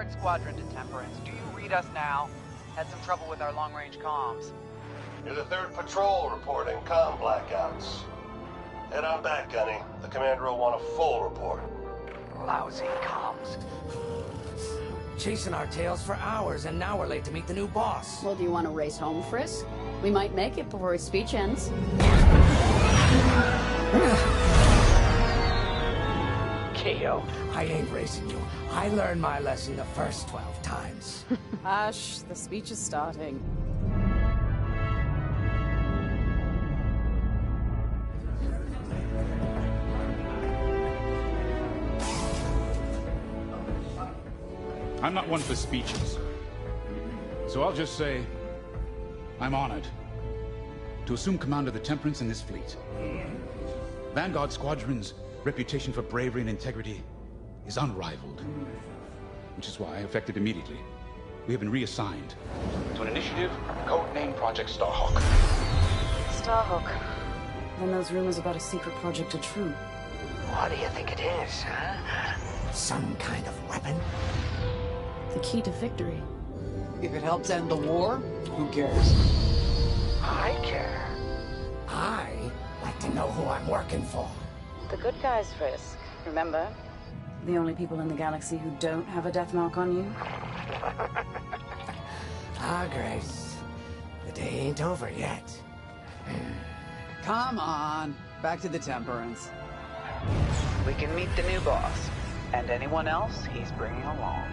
Vanguard Squadron to Temperance. Do you read us now? Had some trouble with our long-range comms. You're the 3rd patrol reporting comm blackouts. Head on back, Gunny. The commander will want a full report. Lousy comms. Chasing our tails for hours, and now we're late to meet the new boss. Well, do you want to race home, Frisk? We might make it before his speech ends. Keo, I ain't racing you. I learned my lesson the first 12 times. Hush, the speech is starting. I'm not one for speeches. So I'll just say, I'm honored to assume command of the Temperance in this fleet. Vanguard Squadron's reputation for bravery and integrity is unrivaled, which is why, effective immediately, we have been reassigned to an initiative codenamed Project Starhawk. Starhawk. Then those rumors about a secret project are true. What do you think it is, huh? Some kind of weapon? The key to victory. If it helps end the war, who cares? I care. I like to know who I'm working for. The good guys, Frisk. Remember? The only people in the galaxy who don't have a death mark on you? Grace. The day ain't over yet. Come on. Back to the Temperance. We can meet the new boss. And anyone else he's bringing along.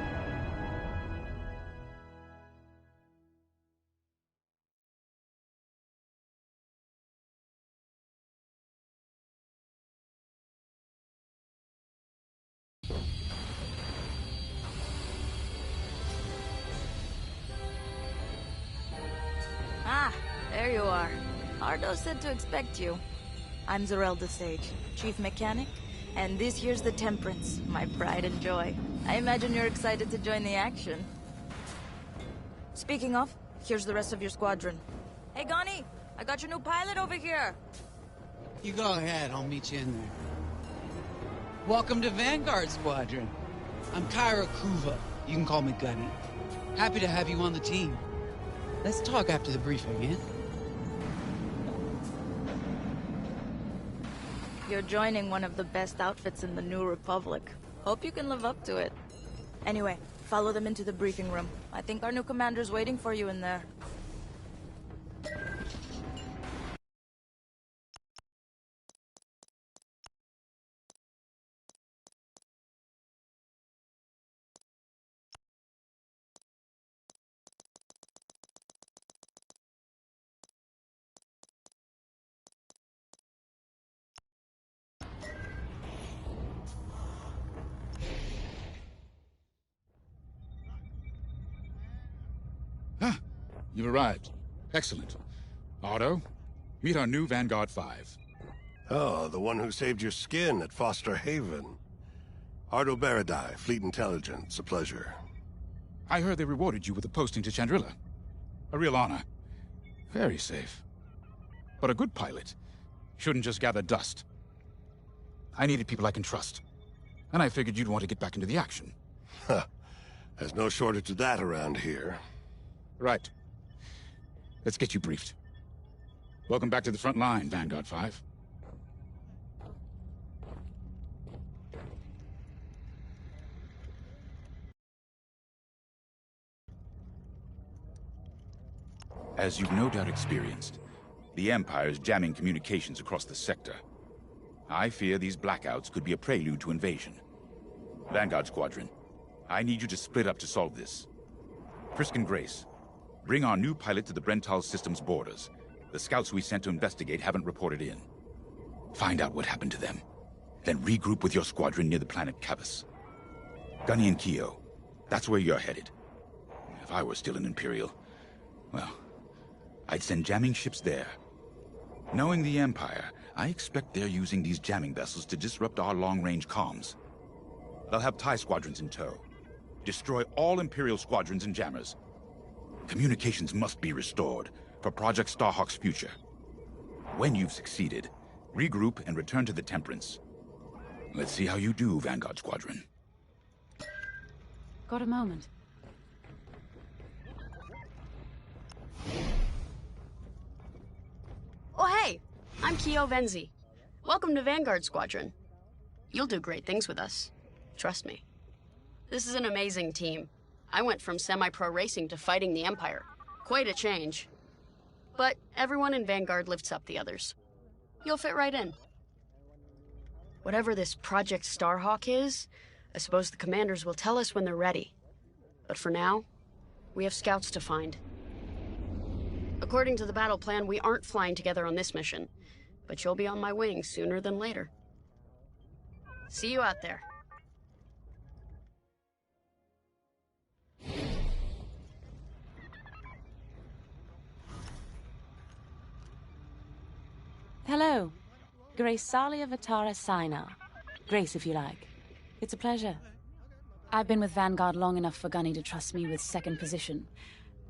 Ah, there you are. Ardo said to expect you. I'm Zarelda Sage, Chief Mechanic, and this here's the Temperance, my pride and joy. I imagine you're excited to join the action. Speaking of, here's the rest of your squadron. Hey, Gani, I got your new pilot over here. You go ahead, I'll meet you in there. Welcome to Vanguard Squadron. I'm Kyra Kuva. You can call me Gunny. Happy to have you on the team. Let's talk after the briefing, yeah? You're joining one of the best outfits in the New Republic. Hope you can live up to it. Anyway, follow them into the briefing room. I think our new commander's waiting for you in there. You've arrived. Excellent. Otto, meet our new Vanguard 5. Oh, the one who saved your skin at Foster Haven. Ardo Baradai, Fleet Intelligence. A pleasure. I heard they rewarded you with a posting to Chandrila. A real honor. Very safe. But a good pilot shouldn't just gather dust. I needed people I can trust. And I figured you'd want to get back into the action. Huh. There's no shortage of that around here. Right. Let's get you briefed. Welcome back to the front line, Vanguard 5. As you've no doubt experienced, the Empire is jamming communications across the sector. I fear these blackouts could be a prelude to invasion. Vanguard Squadron, I need you to split up to solve this. Frisk and Grace, bring our new pilot to the Brental Systems borders. The scouts we sent to investigate haven't reported in. Find out what happened to them. Then regroup with your squadron near the planet Cavus. Gunny and Keo, that's where you're headed. If I were still an Imperial, well, I'd send jamming ships there. Knowing the Empire, I expect they're using these jamming vessels to disrupt our long-range comms. They'll have TIE squadrons in tow. Destroy all Imperial squadrons and jammers. Communications must be restored for Project Starhawk's future. When you've succeeded, regroup and return to the Temperance. Let's see how you do, Vanguard Squadron. Got a moment? Oh, hey! I'm Kyo Venzi. Welcome to Vanguard Squadron. You'll do great things with us. Trust me. This is an amazing team. I went from semi-pro racing to fighting the Empire. Quite a change. But everyone in Vanguard lifts up the others. You'll fit right in. Whatever this Project Starhawk is, I suppose the commanders will tell us when they're ready. But for now, we have scouts to find. According to the battle plan, we aren't flying together on this mission, but you'll be on my wing sooner than later. See you out there. Hello. Grace Salia Vatara Sinar. Grace, if you like. It's a pleasure. I've been with Vanguard long enough for Gunny to trust me with second position.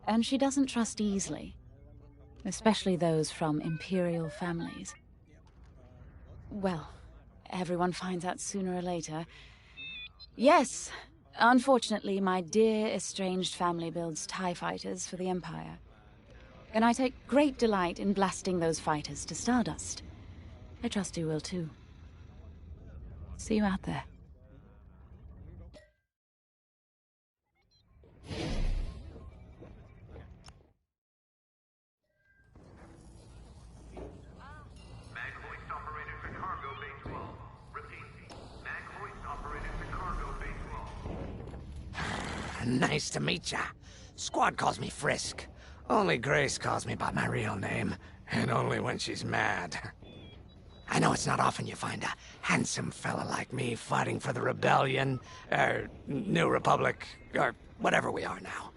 And she doesn't trust easily. Especially those from Imperial families. Well, everyone finds out sooner or later. Yes, unfortunately, my dear estranged family builds TIE fighters for the Empire. And I take great delight in blasting those fighters to stardust. I trust you will too. See you out there. Mag hoist operated to cargo bay 12. Repeat. Mag hoist operated to cargo bay 12. Nice to meet ya. Squad calls me Frisk. Only Grace calls me by my real name, and only when she's mad. I know it's not often you find a handsome fella like me fighting for the Rebellion, or New Republic, or whatever we are now.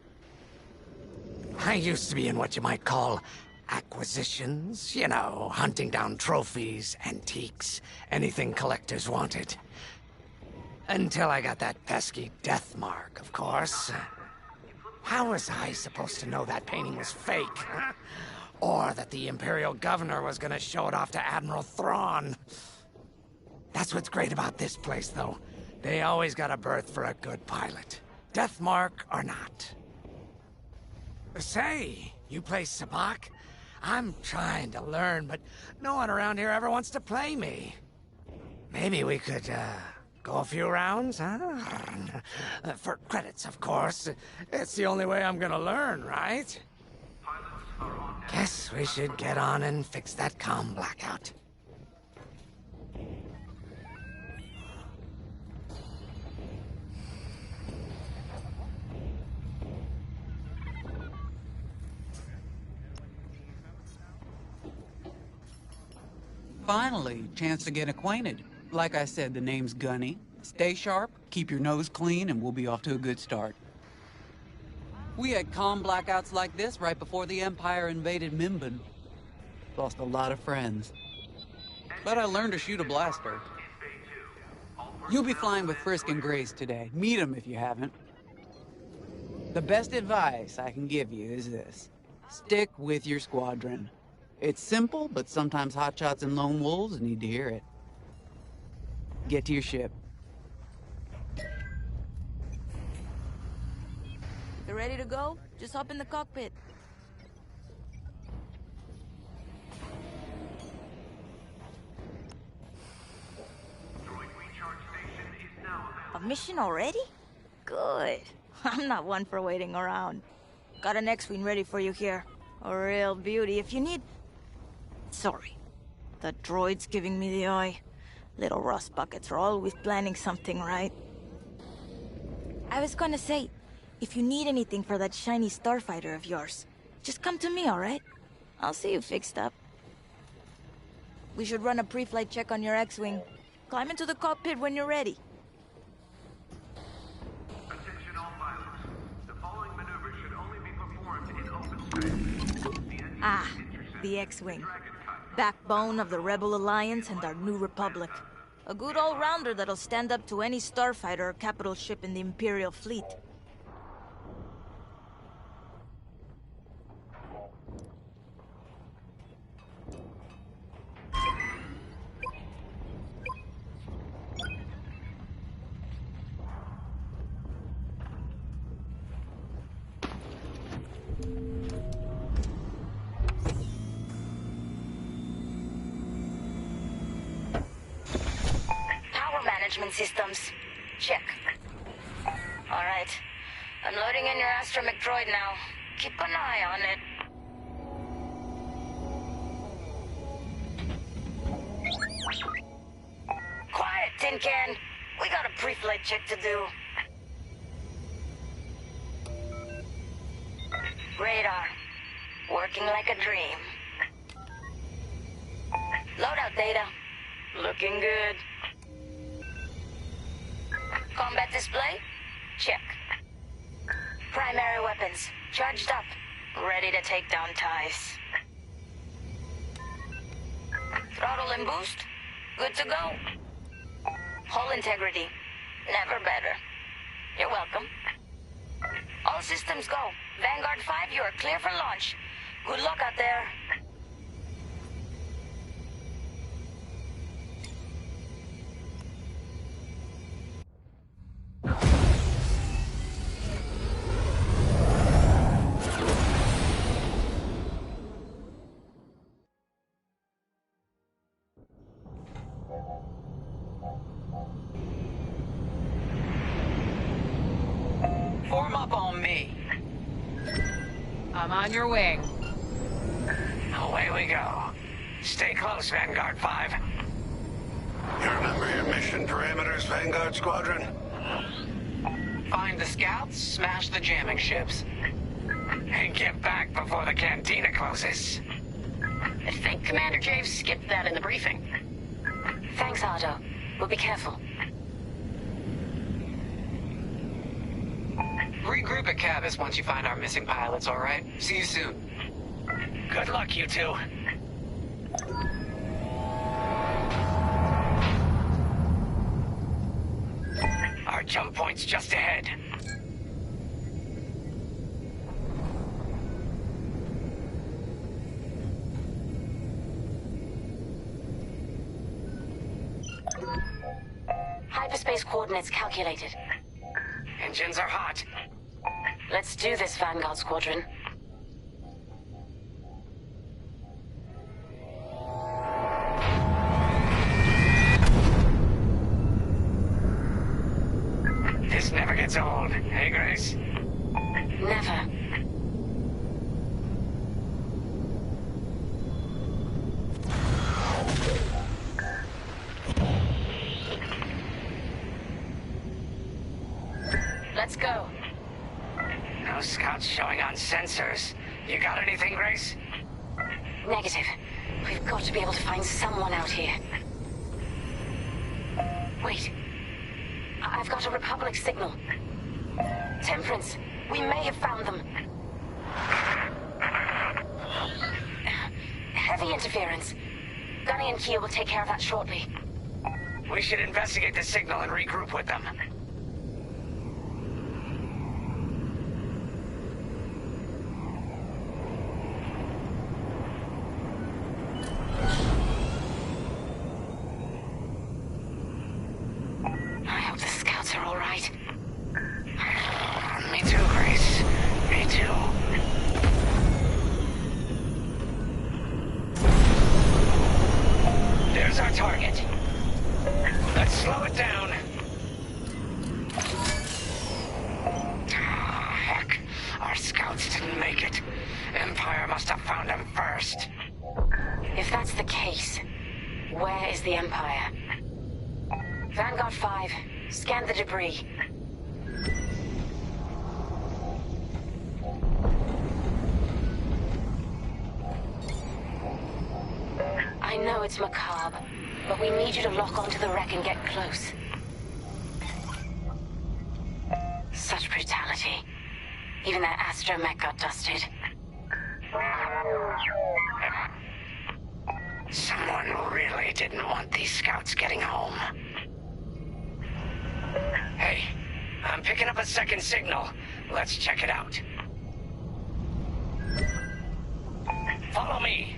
I used to be in what you might call acquisitions, you know, hunting down trophies, antiques, anything collectors wanted. Until I got that pesky death mark, of course. How was I supposed to know that painting was fake, huh? Or that the Imperial Governor was gonna show it off to Admiral Thrawn? That's what's great about this place, though. They always got a berth for a good pilot. Death mark or not. Say, you play Sabak? I'm trying to learn, but no one around here ever wants to play me. Maybe we could, go a few rounds, huh? For credits, of course. It's the only way I'm gonna learn, right? Guess we should get on and fix that comm blackout. Finally, chance to get acquainted. Like I said, the name's Gunny. Stay sharp, keep your nose clean, and we'll be off to a good start. We had comm blackouts like this right before the Empire invaded Mimban. Lost a lot of friends. But I learned to shoot a blaster. You'll be flying with Frisk and Grace today. Meet them if you haven't. The best advice I can give you is this. Stick with your squadron. It's simple, but sometimes hotshots and lone wolves need to hear it. Get to your ship. You ready to go? Just hop in the cockpit. A mission already? Good. I'm not one for waiting around. Got an X-Wing ready for you here. A real beauty if you need... Sorry. The droid's giving me the eye. Little rust buckets are always planning something, right? I was gonna say, if you need anything for that shiny starfighter of yours, just come to me, alright? I'll see you fixed up. We should run a pre-flight check on your X-Wing. Climb into the cockpit when you're ready. Attention all pilots. The following maneuver should only be performed in open space. Ah, the X-Wing. Backbone of the Rebel Alliance and our new Republic. A good all-rounder that'll stand up to any starfighter or capital ship in the Imperial fleet. reinforcement systems. Check. Alright. I'm loading in your astromech droid now. Keep an eye on it. Quiet, Tin Can. We got a pre-flight check to do. Radar. Working like a dream. Loadout data. Looking good. Combat display? Check. Primary weapons. Charged up. Ready to take down ties. Throttle and boost? Good to go. Hull integrity. Never better. You're welcome. All systems go. Vanguard 5, you are clear for launch. Good luck out there. Form up on me. I'm on your wing. Away we go. Stay close, Vanguard 5. You remember your mission parameters, Vanguard Squadron? Find the scouts, smash the jamming ships. And get back before the cantina closes. I think Commander Javes skipped that in the briefing. Thanks, Otto. We'll be careful. Regroup at Cavus once you find our missing pilots, all right? See you soon. Good luck, you two. Our jump point's just ahead. Hyperspace coordinates calculated. Engines are hot. Let's do this, Vanguard Squadron. This never gets old, hey, Grace? Never. Let's go. No scouts showing on sensors. You got anything, Grace? Negative. We've got to be able to find someone out here. Wait. I've got a Republic signal. Temperance. We may have found them. Heavy interference. Gunny and Kia will take care of that shortly. We should investigate the signal and regroup with them. I hope the scouts are all right. Me too, Grace. Me too. There's our target. Let's slow it down. Ah, heck. Our scouts didn't make it. Empire must have found them first. If that's the case, where is the Empire? Vanguard 5, scan the debris. I know it's macabre, but we need you to lock onto the wreck and get close. Such brutality. Even that astromech got dusted. Someone really didn't want these scouts getting home. Hey, I'm picking up a second signal. Let's check it out. Follow me.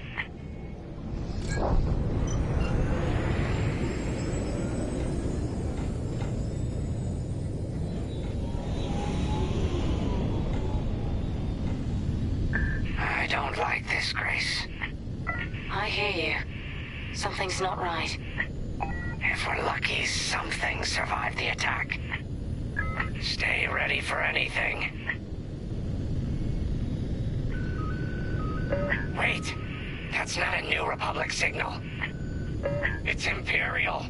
I don't like this, Grace. I hear you. Something's not right. If we're lucky, something survived the attack. Stay ready for anything. Wait, that's not a New Republic signal. It's Imperial.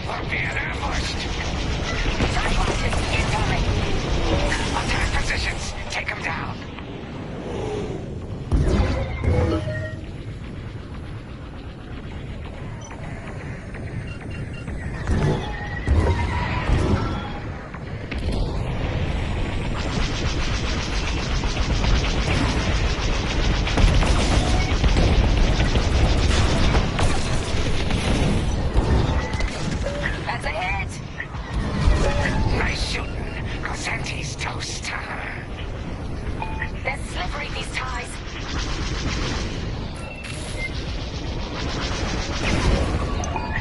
We're being ambushed. Attack positions. Take them down. That's a hit! Nice shooting. Cosente's toast. They're slippery, these ties.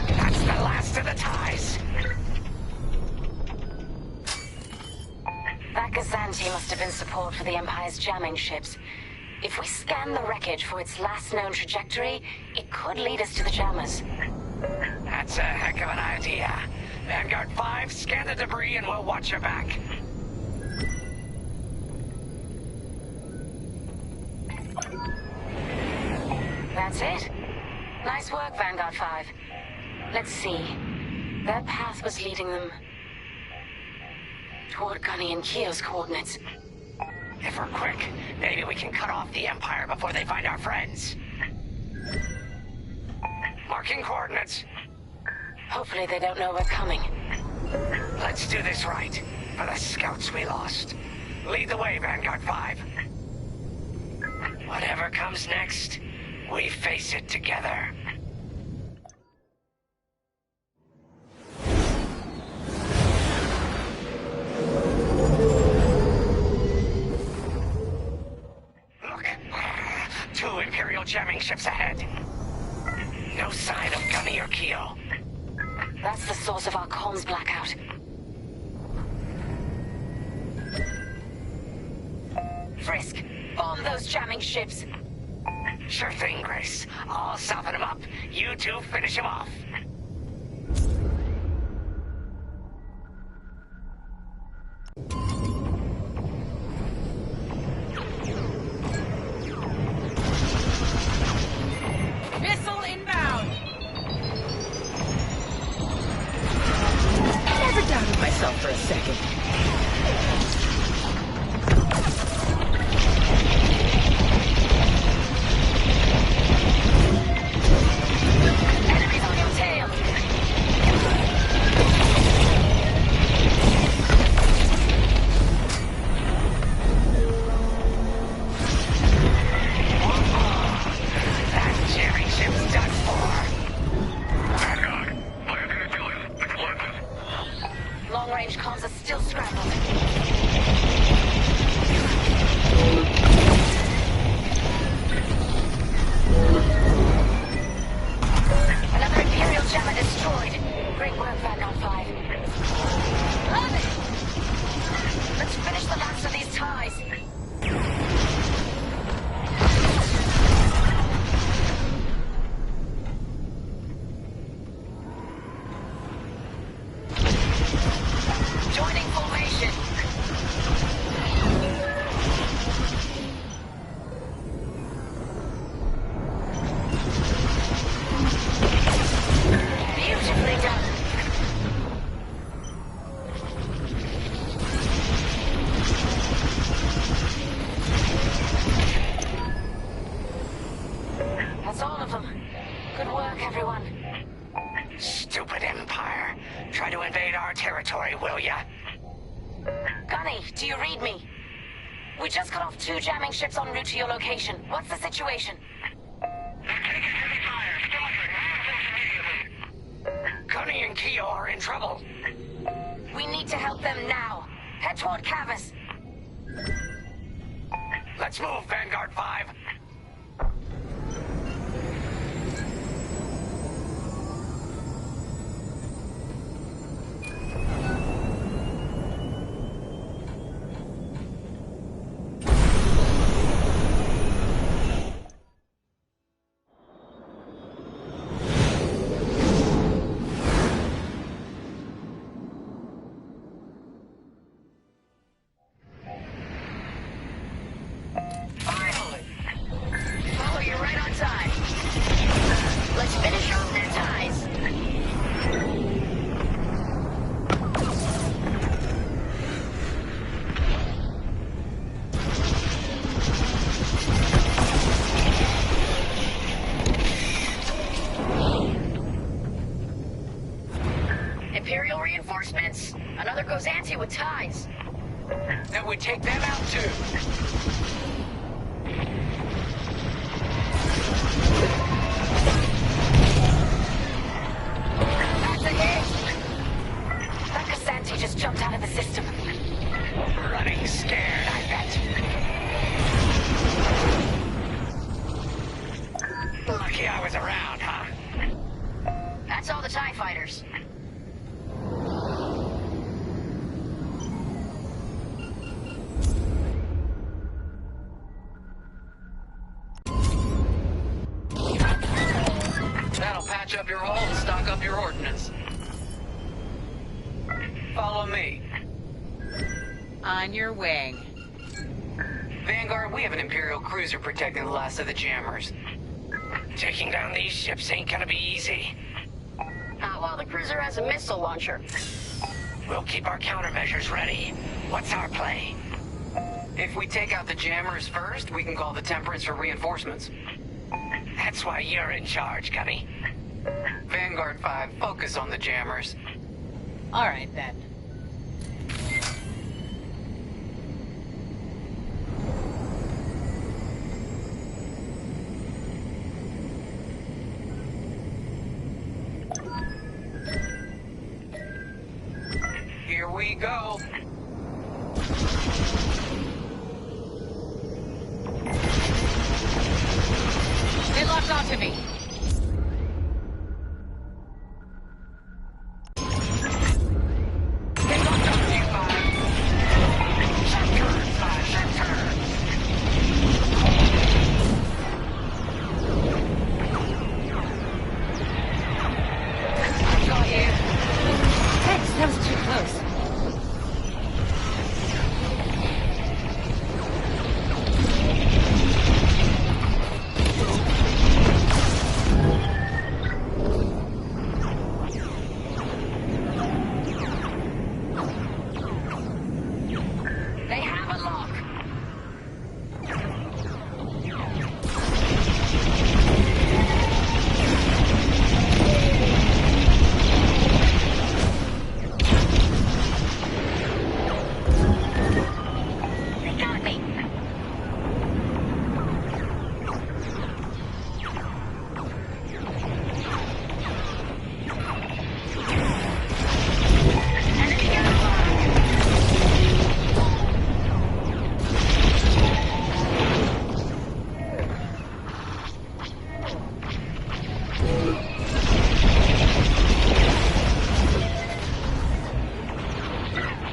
That's the last of the ties. That Gazanti must have been support for the Empire's jamming ships. If we scan the wreckage for its last known trajectory, it could lead us to the jammers. That's a heck of an idea. Vanguard 5, scan the debris and we'll watch your back. That's it. Nice work, Vanguard 5. Let's see. Their path was leading them toward Gunny and Keo's coordinates. If we're quick, maybe we can cut off the Empire before they find our friends. Marking coordinates. Hopefully they don't know we're coming. Let's do this right, for the scouts we lost. Lead the way, Vanguard 5. Whatever comes next, we face it together. Look, 2 Imperial jamming ships ahead. No sign of Gunny or Keo. That's the source of our comms blackout. Frisk, bomb those jamming ships. Sure thing, Grace. I'll soften him up. You two finish him off. Missile inbound! Never doubted myself for a second. Enemies on your tail! That jamming ship's done for. Vanguard, I can tell you, it's worthless. Long-range comms are still scrambled. Another Imperial jammer destroyed. Great work, Vanguard 5. Love it! Let's finish the last of these ties. Joining formation. Beautifully done. That's all of them. Good work, everyone. Stupid Empire. Try to invade our territory, will ya? Gunny, do you read me? We just cut off 2 jamming ships en route to your location. What's the situation? Gunny and Keo are in trouble. We need to help them now. Head toward Cavus. Let's move, Vanguard 5. with ties. Then we take them out too. That's a hit! That Cassanti just jumped out of the system. Running scared, I bet. Lucky I was around, huh? That's all the TIE fighters. That'll patch up your hull and stock up your ordnance. Follow me. On your way. Vanguard, we have an Imperial cruiser protecting the last of the jammers. Taking down these ships ain't gonna be easy. Not while the cruiser has a missile launcher. We'll keep our countermeasures ready. What's our play? If we take out the jammers first, we can call the Temperance for reinforcements. That's why you're in charge, Gunny. Vanguard 5, focus on the jammers. All right, then. Here we go. They locked onto me. They locked onto you, 5. Shut turn, 5, shut turn. I got you. Thanks, that was too close. They have a lock. They got me. Enemy gunfire.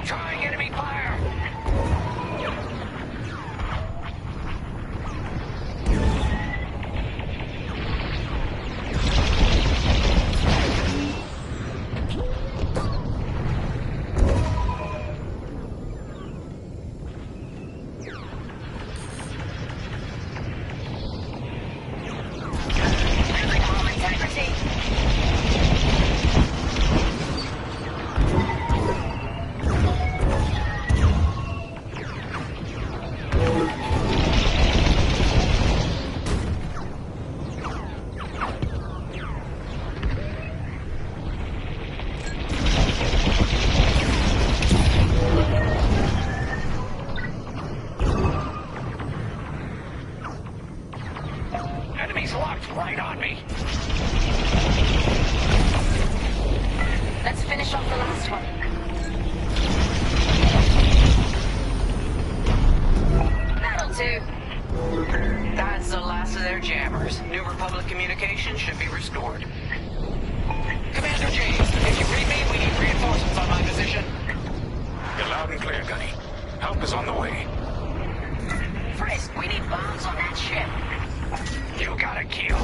Trying enemy fire! All integrity. Enemies locked right on me. Let's finish off the last one. That'll do. That's the last of their jammers. New Republic communication should be restored. Commander James, if you read me, we need reinforcements on my position. You're loud and clear, Gunny. Help is on the way. Frisk, we need bombs on that ship. You got a kill.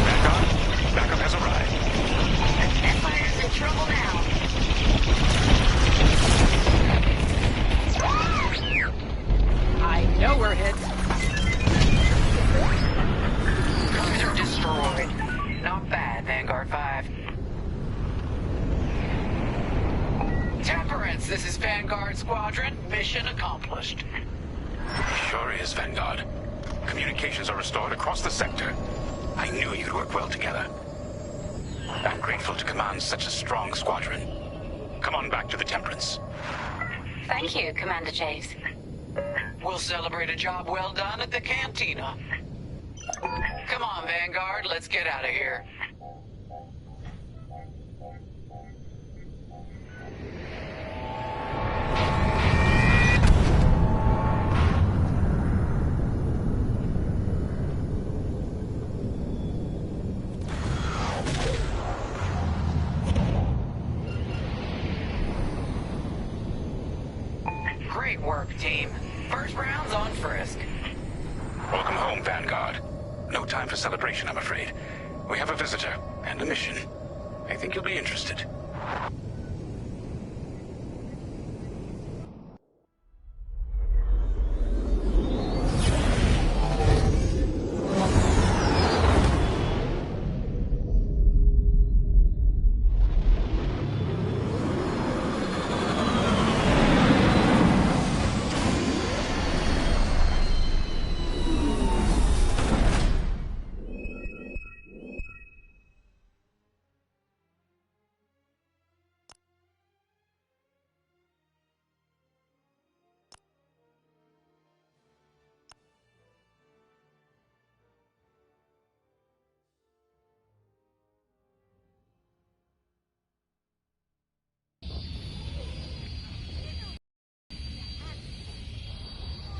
Vanguard, backup has arrived. Empire's in trouble now. I know we're hit. Cruiser destroyed. Not bad, Vanguard 5. Temperance, this is Vanguard Squadron. Mission accomplished. Sure is, Vanguard. Communications are restored across the sector. I knew you'd work well together. I'm grateful to command such a strong squadron. Come on back to the Temperance. Thank you, Commander Javes. We'll celebrate a job well done at the cantina. Come on, Vanguard, let's get out of here. Great work, team. First round's on Frisk. Welcome home, Vanguard. No time for celebration, I'm afraid. We have a visitor and a mission. I think you'll be interested.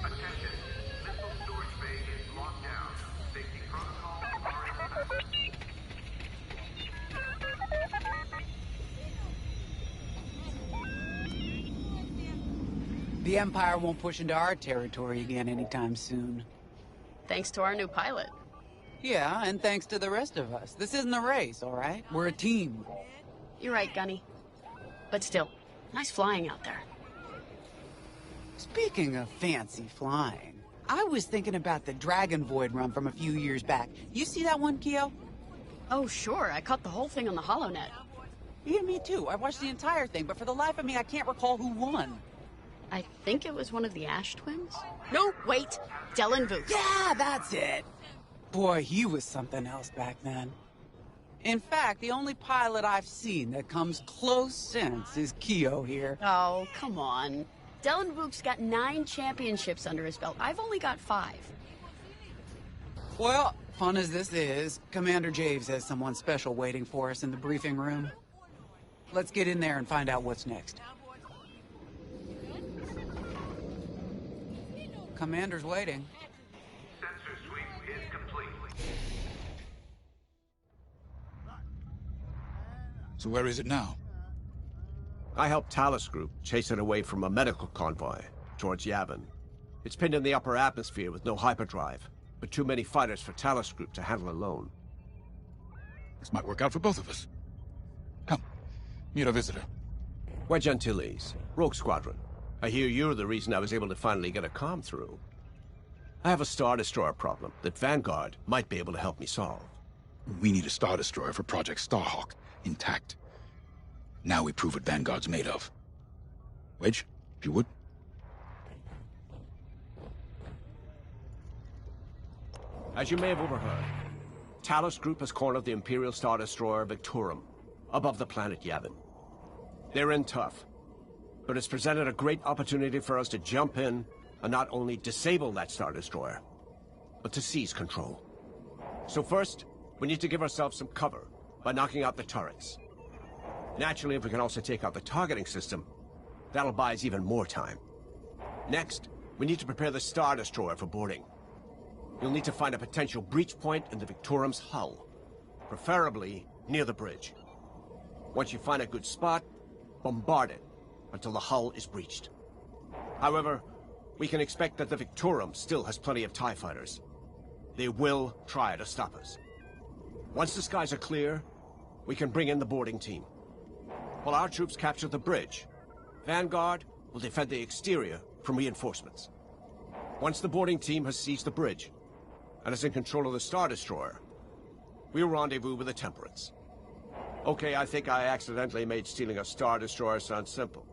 Attention. Missile storage bay is locked down. Safety protocols are in effect. The Empire won't push into our territory again anytime soon. Thanks to our new pilot. Yeah, and thanks to the rest of us. This isn't a race, all right? We're a team. You're right, Gunny. But still, nice flying out there. Speaking of fancy flying, I was thinking about the Dragon Void run from a few years back. You see that one, Keo? Oh, sure. I caught the whole thing on the HoloNet. Yeah, me too. I watched the entire thing, but for the life of me, I can't recall who won. I think it was one of the Ash twins? No, wait. Dylan Vooch. Yeah, that's it. Boy, he was something else back then. In fact, the only pilot I've seen that comes close since is Keo here. Oh, come on. Dylan Vooch's got 9 championships under his belt. I've only got 5. Well, fun as this is, Commander Javes has someone special waiting for us in the briefing room. Let's get in there and find out what's next. Commander's waiting. Sensor sweep is complete. So where is it now? I helped Talus Group chase it away from a medical convoy towards Yavin. It's pinned in the upper atmosphere with no hyperdrive, but too many fighters for Talus Group to handle alone. This might work out for both of us. Come, meet our visitor. We're Gentiles, Rogue Squadron. I hear you're the reason I was able to finally get a comm through. I have a Star Destroyer problem that Vanguard might be able to help me solve. We need a Star Destroyer for Project Starhawk, intact. Now we prove what Vanguard's made of. Wedge, if you would. As you may have overheard, Talus Group has cornered the Imperial Star Destroyer Victorum, above the planet Yavin. They're in tough, but it's presented a great opportunity for us to jump in and not only disable that Star Destroyer, but to seize control. So first, we need to give ourselves some cover by knocking out the turrets. Naturally, if we can also take out the targeting system, that'll buy us even more time. Next, we need to prepare the Star Destroyer for boarding. You'll need to find a potential breach point in the Victorum's hull, preferably near the bridge. Once you find a good spot, bombard it until the hull is breached. However, we can expect that the Victorum still has plenty of TIE fighters. They will try to stop us. Once the skies are clear, we can bring in the boarding team. While our troops capture the bridge, Vanguard will defend the exterior from reinforcements. Once the boarding team has seized the bridge and is in control of the Star Destroyer, we'll rendezvous with the Temperance. Okay, I think I accidentally made stealing a Star Destroyer sound simple.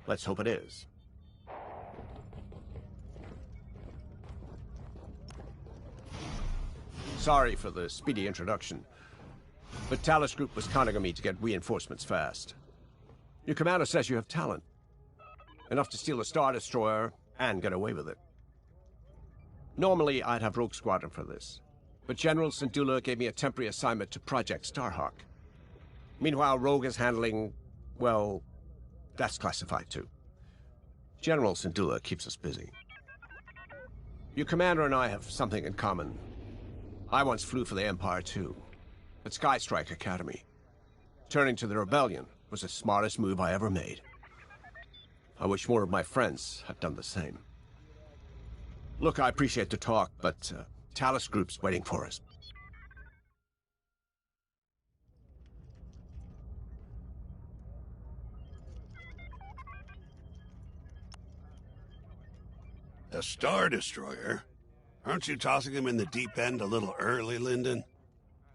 Let's hope it is. Sorry for the speedy introduction. But Talus Group was counting on me to get reinforcements fast. Your commander says you have talent. Enough to steal a Star Destroyer and get away with it. Normally, I'd have Rogue Squadron for this. But General Syndulla gave me a temporary assignment to Project Starhawk. Meanwhile, Rogue is handling, well, that's classified too. General Syndulla keeps us busy. Your commander and I have something in common. I once flew for the Empire too, at Skystrike Academy. Turning to the Rebellion was the smartest move I ever made. I wish more of my friends had done the same. Look, I appreciate the talk, but Talus Group's waiting for us. A Star Destroyer? Aren't you tossing him in the deep end a little early, Lyndon?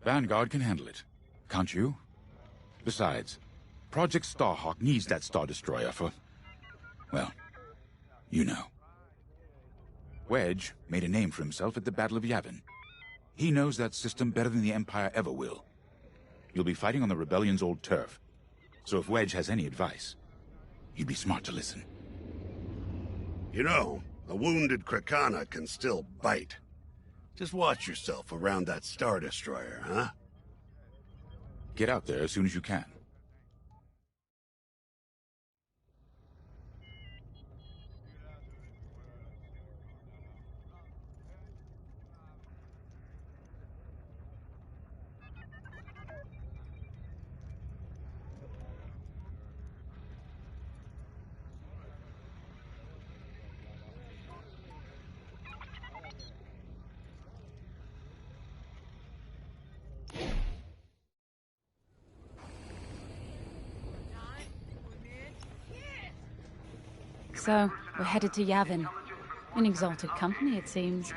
Vanguard can handle it. Can't you? Besides, Project Starhawk needs that Star Destroyer for... well, you know. Wedge made a name for himself at the Battle of Yavin. He knows that system better than the Empire ever will. You'll be fighting on the Rebellion's old turf. So if Wedge has any advice, you'd be smart to listen. You know, a wounded Krakana can still bite. Just watch yourself around that Star Destroyer, huh? Get out there as soon as you can. So, we're headed to Yavin. In exalted company, it seems.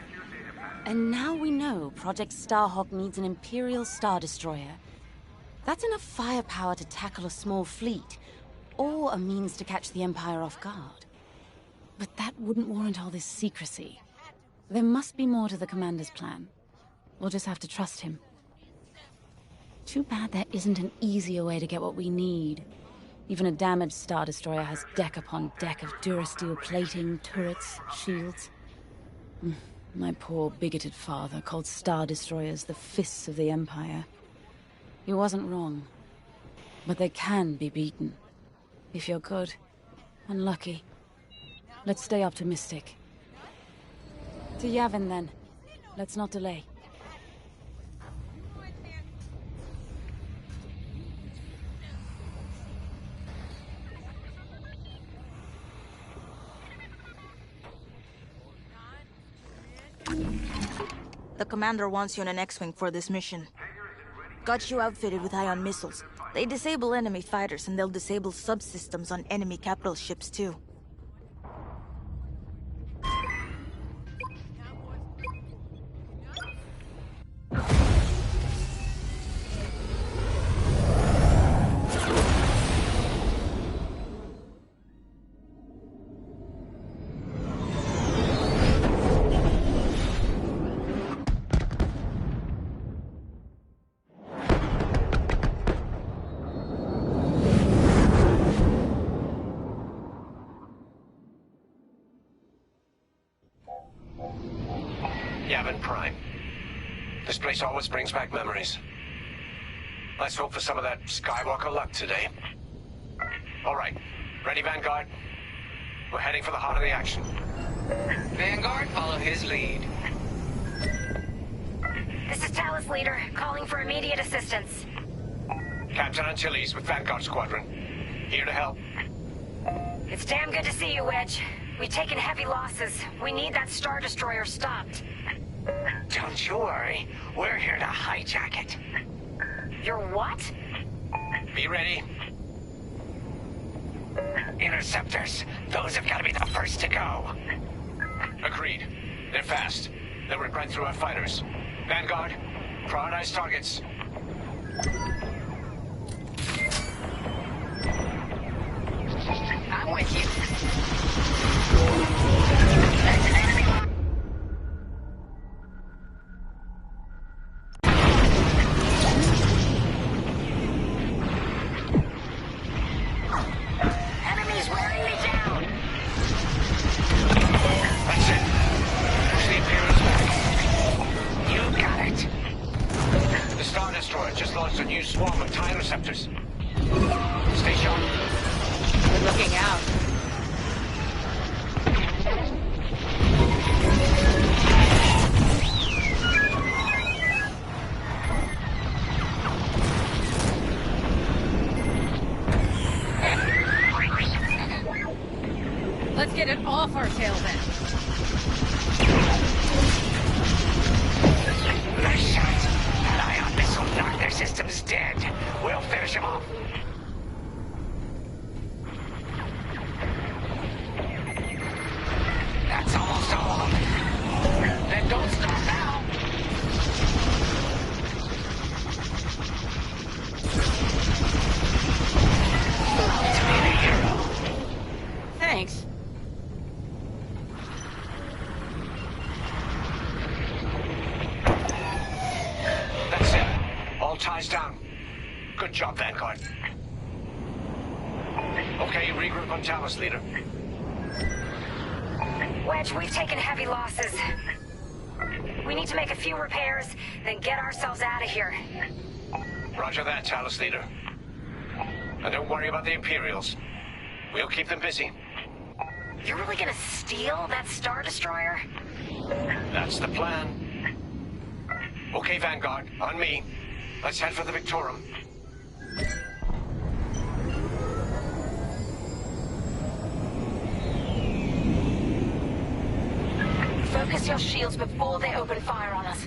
And now we know Project Starhawk needs an Imperial Star Destroyer. That's enough firepower to tackle a small fleet, or a means to catch the Empire off guard. But that wouldn't warrant all this secrecy. There must be more to the Commander's plan. We'll just have to trust him. Too bad there isn't an easier way to get what we need. Even a damaged Star Destroyer has deck upon deck of Durasteel plating, turrets, shields. My poor bigoted father called Star Destroyers the fists of the Empire. He wasn't wrong. But they can be beaten. If you're good and lucky. Let's stay optimistic. To Yavin, then. Let's not delay. The commander wants you in an X-Wing for this mission. Got you outfitted with ion missiles. They disable enemy fighters, and they'll disable subsystems on enemy capital ships, too. Yavin Prime. This place always brings back memories. Let's hope for some of that Skywalker luck today. All right. Ready, Vanguard? We're heading for the heart of the action. Vanguard, follow his lead. This is Talus Leader, calling for immediate assistance. Captain Antilles with Vanguard Squadron. Here to help. It's damn good to see you, Wedge. We've taken heavy losses. We need that Star Destroyer stopped. Don't you worry. We're here to hijack it. You're what? Be ready. Interceptors. Those have got to be the first to go. Agreed. They're fast. They'll rip right through our fighters. Vanguard, prioritize targets. I'm with you. interceptors. Stay sharp. Good looking out. Let's get it off our tail then. Nice shot. That ion missile knocked their systems dead. We'll finish them off. That's almost all of them. Then don't stop now. Love to be the hero. Thanks. That's it. All ties down. Good job, Vanguard. Okay, regroup on Talus, leader. Wedge, we've taken heavy losses. We need to make a few repairs, then get ourselves out of here. Roger that, Talus, leader. And don't worry about the Imperials. We'll keep them busy. You're really gonna steal that Star Destroyer? That's the plan. Okay, Vanguard, on me. Let's head for the Victorum. Focus your shields before they open fire on us.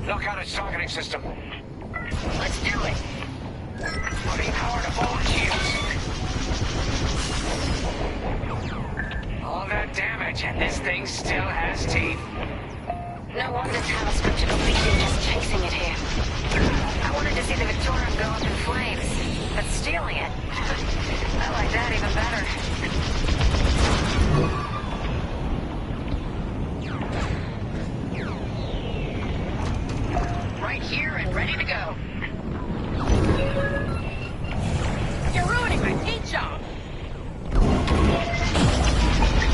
Knock out its targeting system. Let's do it. Putting power to forward shields. All that damage, and this thing still has teeth. No wonder Talus scripted a legion just chasing it here. I wanted to see the Victorium go up in flames, but stealing it, I like that even better. Right here and ready to go. You're ruining my paint job.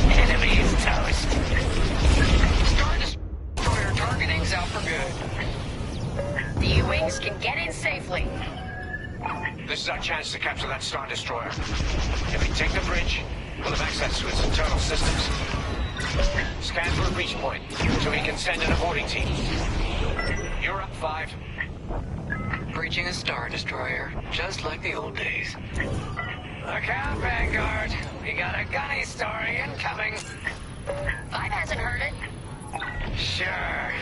Enemy is toast. Star Destroyer targeting's out for good. The U-Wings can get in safely. This is our chance to capture that Star Destroyer. If we take the bridge, we'll have access to its internal systems. Scan for a breach point, so we can send an avoiding team. You're up, 5. Breaching a Star Destroyer, just like the old days. Look out, Vanguard. We got a gunny story incoming. 5 hasn't heard it. Sure.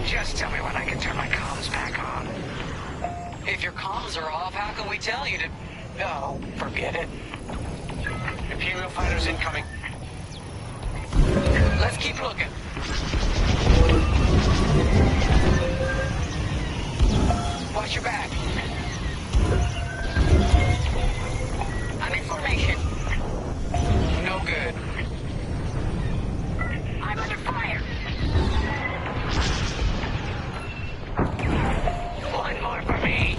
Just tell me when I can turn my comms back on. If your comms are off, how can we tell you to... Oh, forget it. Imperial fighters incoming. Let's keep looking. Watch your back. I'm in formation. No good. I'm under fire. One more for me.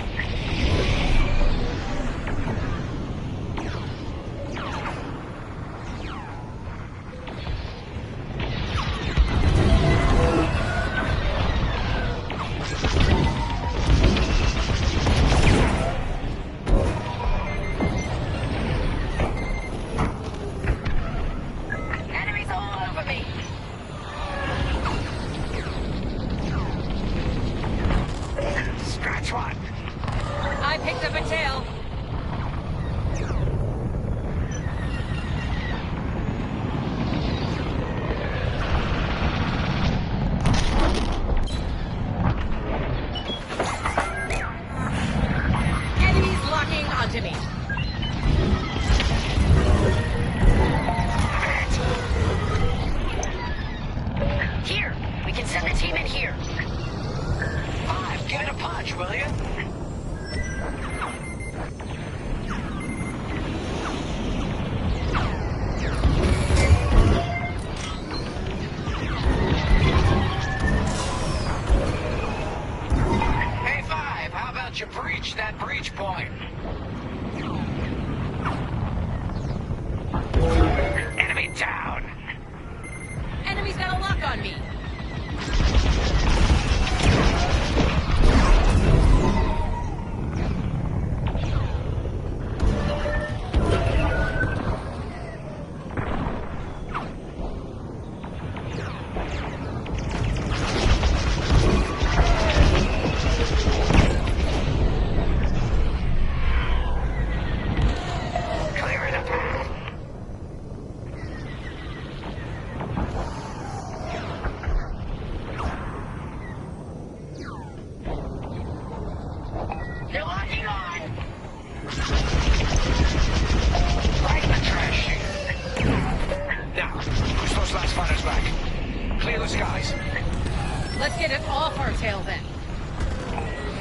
tail then.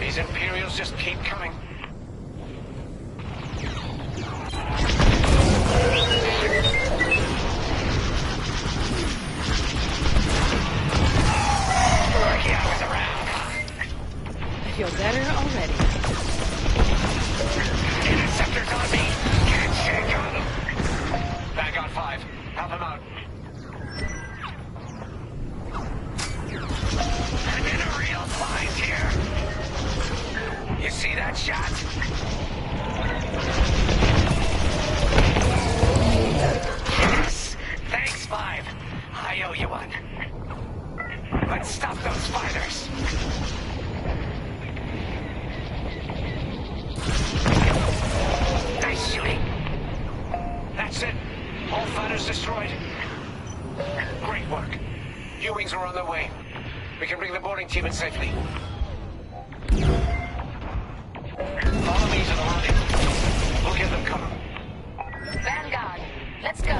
These Imperials just keep coming. Lucky I was around. I feel better already. Interceptors on me. Can't shake 'em. Vanguard 5. Help him out. I'm in a real bind here. You see that shot? Yes! Thanks, 5. I owe you one. Let's stop those fighters. Nice shooting. That's it. All fighters destroyed. Great work. U-Wings are on their way. We can bring the boarding team in safely. Follow me to the rendezvous. We'll give them cover. Vanguard, let's go.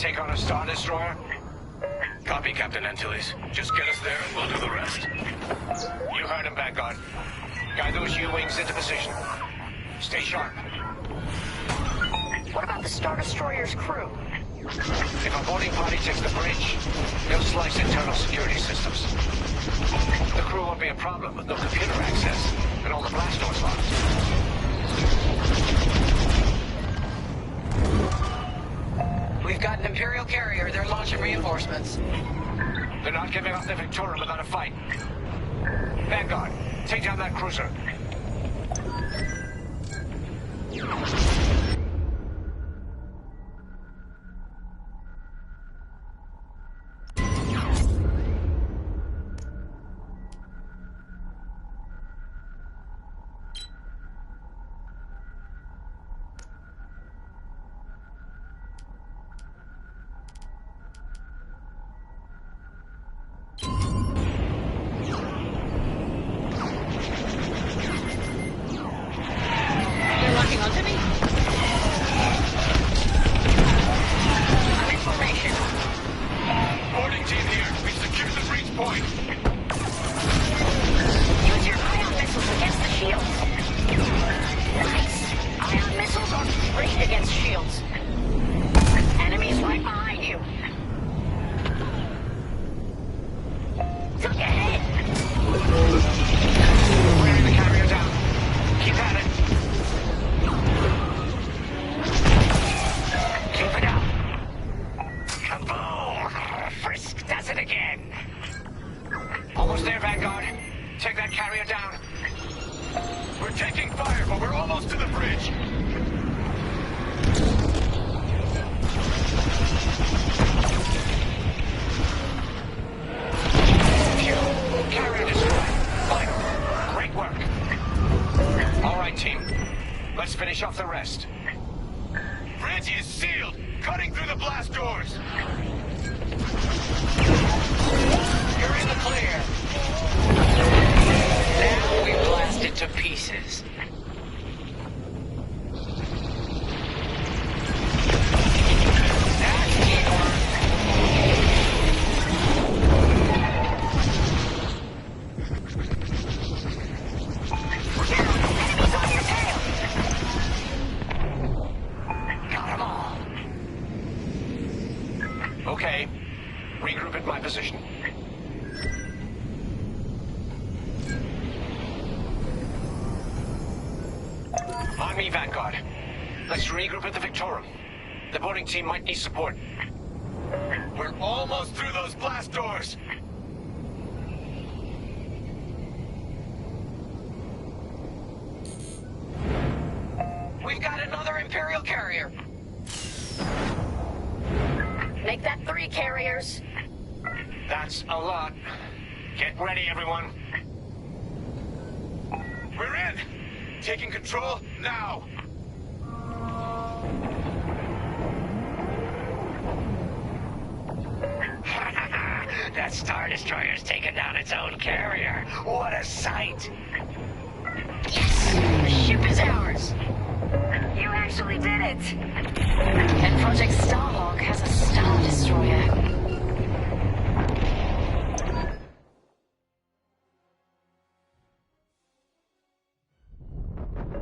take on a Star Destroyer? Copy, Captain Antilles. Just get us there and we'll do the rest. You heard him, Vanguard. Guide those U-wings into position. Stay sharp. What about the Star Destroyer's crew? If a boarding party takes the bridge, they'll slice internal security systems. The crew won't be a problem with no computer access and all the blast doors locked. We've got an Imperial carrier. They're launching reinforcements. They're not giving up the Victorum without a fight. Vanguard, take down that cruiser. Finish off the rest. Bridge is sealed! Cutting through the blast doors! You're in the clear. Now we blast it to pieces. Okay, regroup at my position. On me, Vanguard. Let's regroup at the Victorum. The boarding team might need support. We're almost through those blast doors! We've got another Imperial carrier. Make that 3 carriers. That's a lot. Get ready, everyone. We're in! Taking control now! That Star Destroyer's taken down its own carrier. What a sight! Yes! The ship is ours! You actually did it! And Project Starhawk has a Star Destroyer.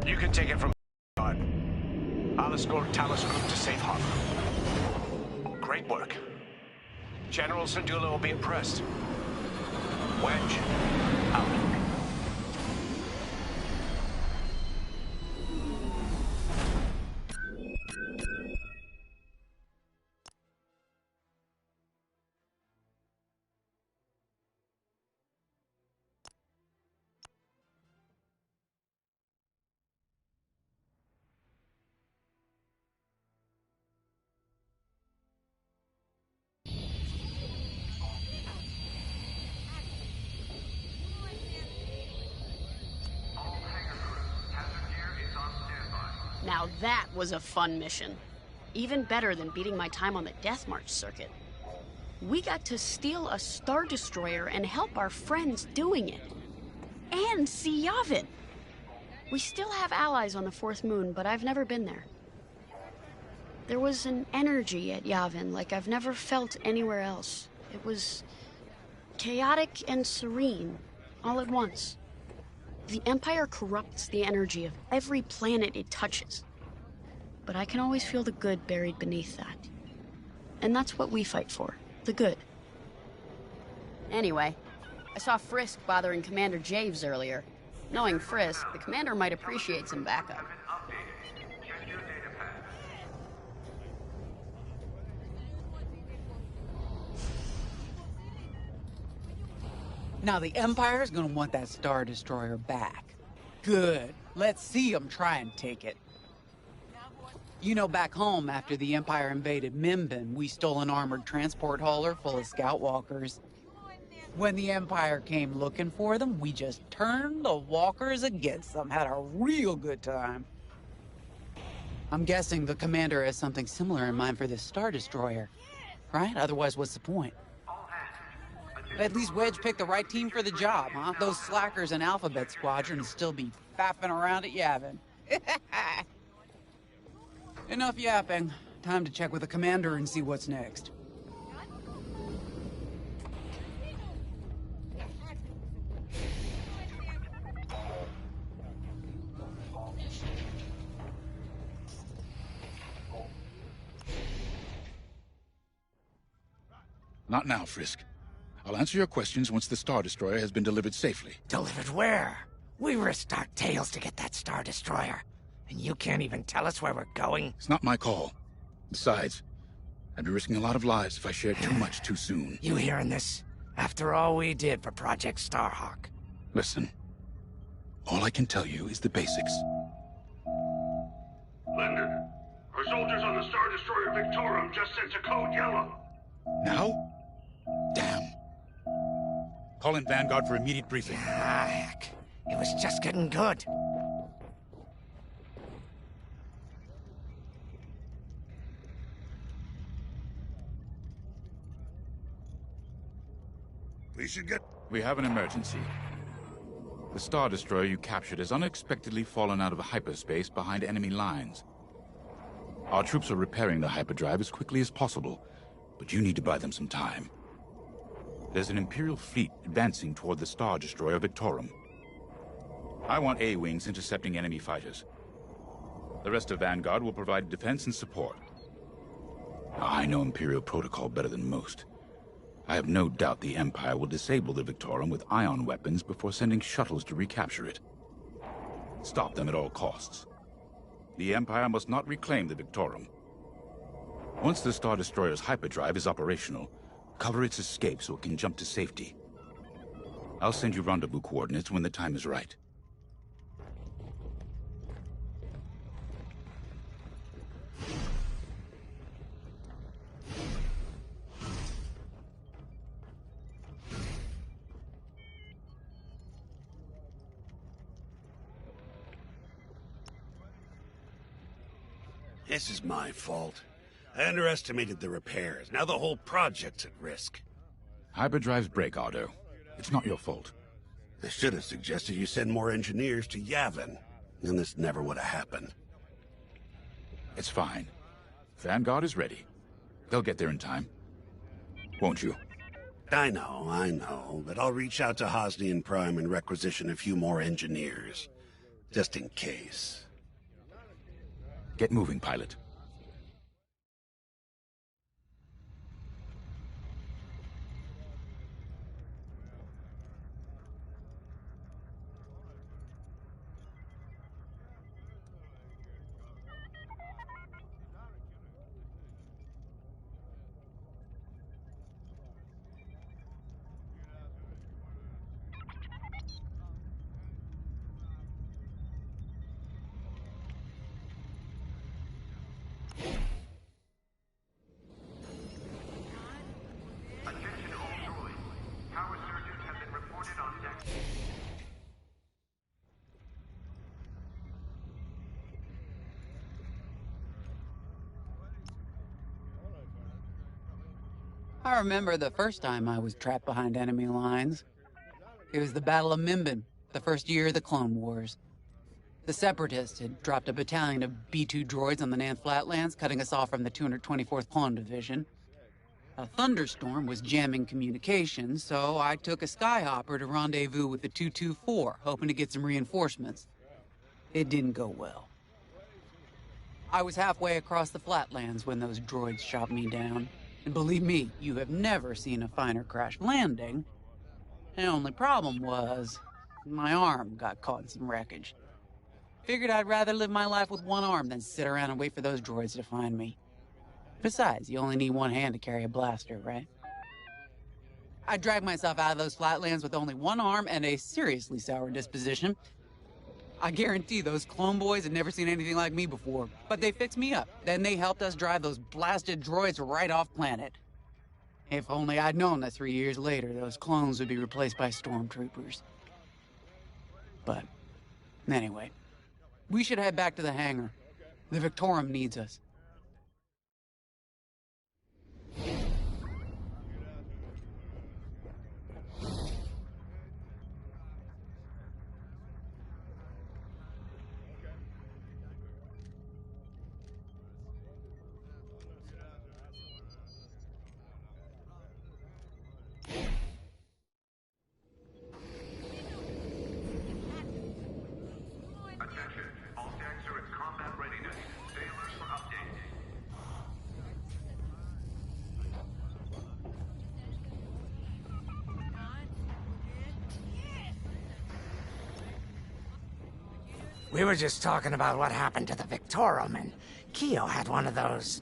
You can take it from God. I'll escort Talos Group to safe harbor. Great work. General Syndulla will be impressed. Wedge, out. Now that was a fun mission. Even better than beating my time on the Death March circuit. We got to steal a Star Destroyer and help our friends doing it. And see Yavin. We still have allies on the 4th moon, but I've never been there. There was an energy at Yavin like I've never felt anywhere else. It was chaotic and serene, all at once. The Empire corrupts the energy of every planet it touches. But I can always feel the good buried beneath that. And that's what we fight for, the good. Anyway, I saw Frisk bothering Commander Javes earlier. Knowing Frisk, the commander might appreciate some backup. Now the Empire's gonna want that Star Destroyer back. Good. Let's see them try and take it. You know, back home, after the Empire invaded Mimbin, we stole an armored transport hauler full of scout walkers. When the Empire came looking for them, we just turned the walkers against them. Had a real good time. I'm guessing the commander has something similar in mind for this Star Destroyer. Right? Otherwise, what's the point? At least Wedge picked the right team for the job, huh? Those slackers in Alphabet Squadron would still be faffing around at Yavin. Enough yapping. Time to check with the commander and see what's next. Not now, Frisk. I'll answer your questions once the Star Destroyer has been delivered safely. Delivered where? We risked our tails to get that Star Destroyer. And you can't even tell us where we're going? It's not my call. Besides, I'd be risking a lot of lives if I shared too much too soon. You hearing this? After all we did for Project Starhawk. Listen. All I can tell you is the basics. Linden, our soldiers on the Star Destroyer Victorum just sent a code yellow. Now? Damn. Call in Vanguard for immediate briefing. Ah, heck. It was just getting good. We have an emergency. The Star Destroyer you captured has unexpectedly fallen out of hyperspace behind enemy lines. Our troops are repairing the hyperdrive as quickly as possible, but you need to buy them some time. There's an Imperial fleet advancing toward the Star Destroyer Victorum. I want A-Wings intercepting enemy fighters. The rest of Vanguard will provide defense and support. Now, I know Imperial protocol better than most. I have no doubt the Empire will disable the Victorum with ion weapons before sending shuttles to recapture it. Stop them at all costs. The Empire must not reclaim the Victorum. Once the Star Destroyer's hyperdrive is operational, cover its escape so it can jump to safety. I'll send you rendezvous coordinates when the time is right. This is my fault. I underestimated the repairs. Now the whole project's at risk. Hyperdrives break, Otto. It's not your fault. I should have suggested you send more engineers to Yavin. Then this never would have happened. It's fine. Vanguard is ready. They'll get there in time. Won't you? I know. But I'll reach out to Hosnian Prime and requisition a few more engineers. Just in case. Get moving, pilot. I remember the first time I was trapped behind enemy lines. It was the Battle of Mimbin, the first year of the Clone Wars. The Separatists had dropped a battalion of B-2 droids on the Nan Flatlands, cutting us off from the 224th Clone Division. A thunderstorm was jamming communications, so I took a skyhopper to rendezvous with the 224, hoping to get some reinforcements. It didn't go well. I was halfway across the Flatlands when those droids shot me down. And believe me, you have never seen a finer crash landing. The only problem was, my arm got caught in some wreckage. Figured I'd rather live my life with one arm than sit around and wait for those droids to find me. Besides, you only need one hand to carry a blaster, right? I dragged myself out of those Flatlands with only one arm and a seriously sour disposition. I guarantee those clone boys had never seen anything like me before, but they fixed me up. Then they helped us drive those blasted droids right off planet. If only I'd known that 3 years later, those clones would be replaced by stormtroopers. But, anyway, we should head back to the hangar. The Victorum needs us. Attention, all decks are in combat readiness. Sailors for update. We were just talking about what happened to the Victorum, and Keo had one of those,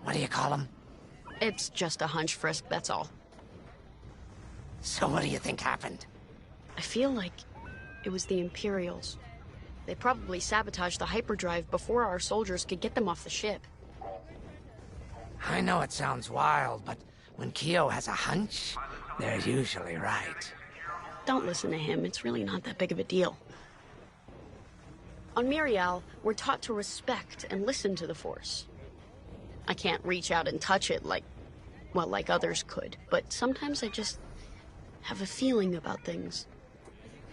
what do you call them? It's just a hunch, Frisk, that's all. So what do you think happened? I feel like it was the Imperials. They probably sabotaged the hyperdrive before our soldiers could get them off the ship. I know it sounds wild, but when Keo has a hunch, they're usually right. Don't listen to him, it's really not that big of a deal. On Miriel, we're taught to respect and listen to the Force. I can't reach out and touch it like others could, but sometimes I just have a feeling about things.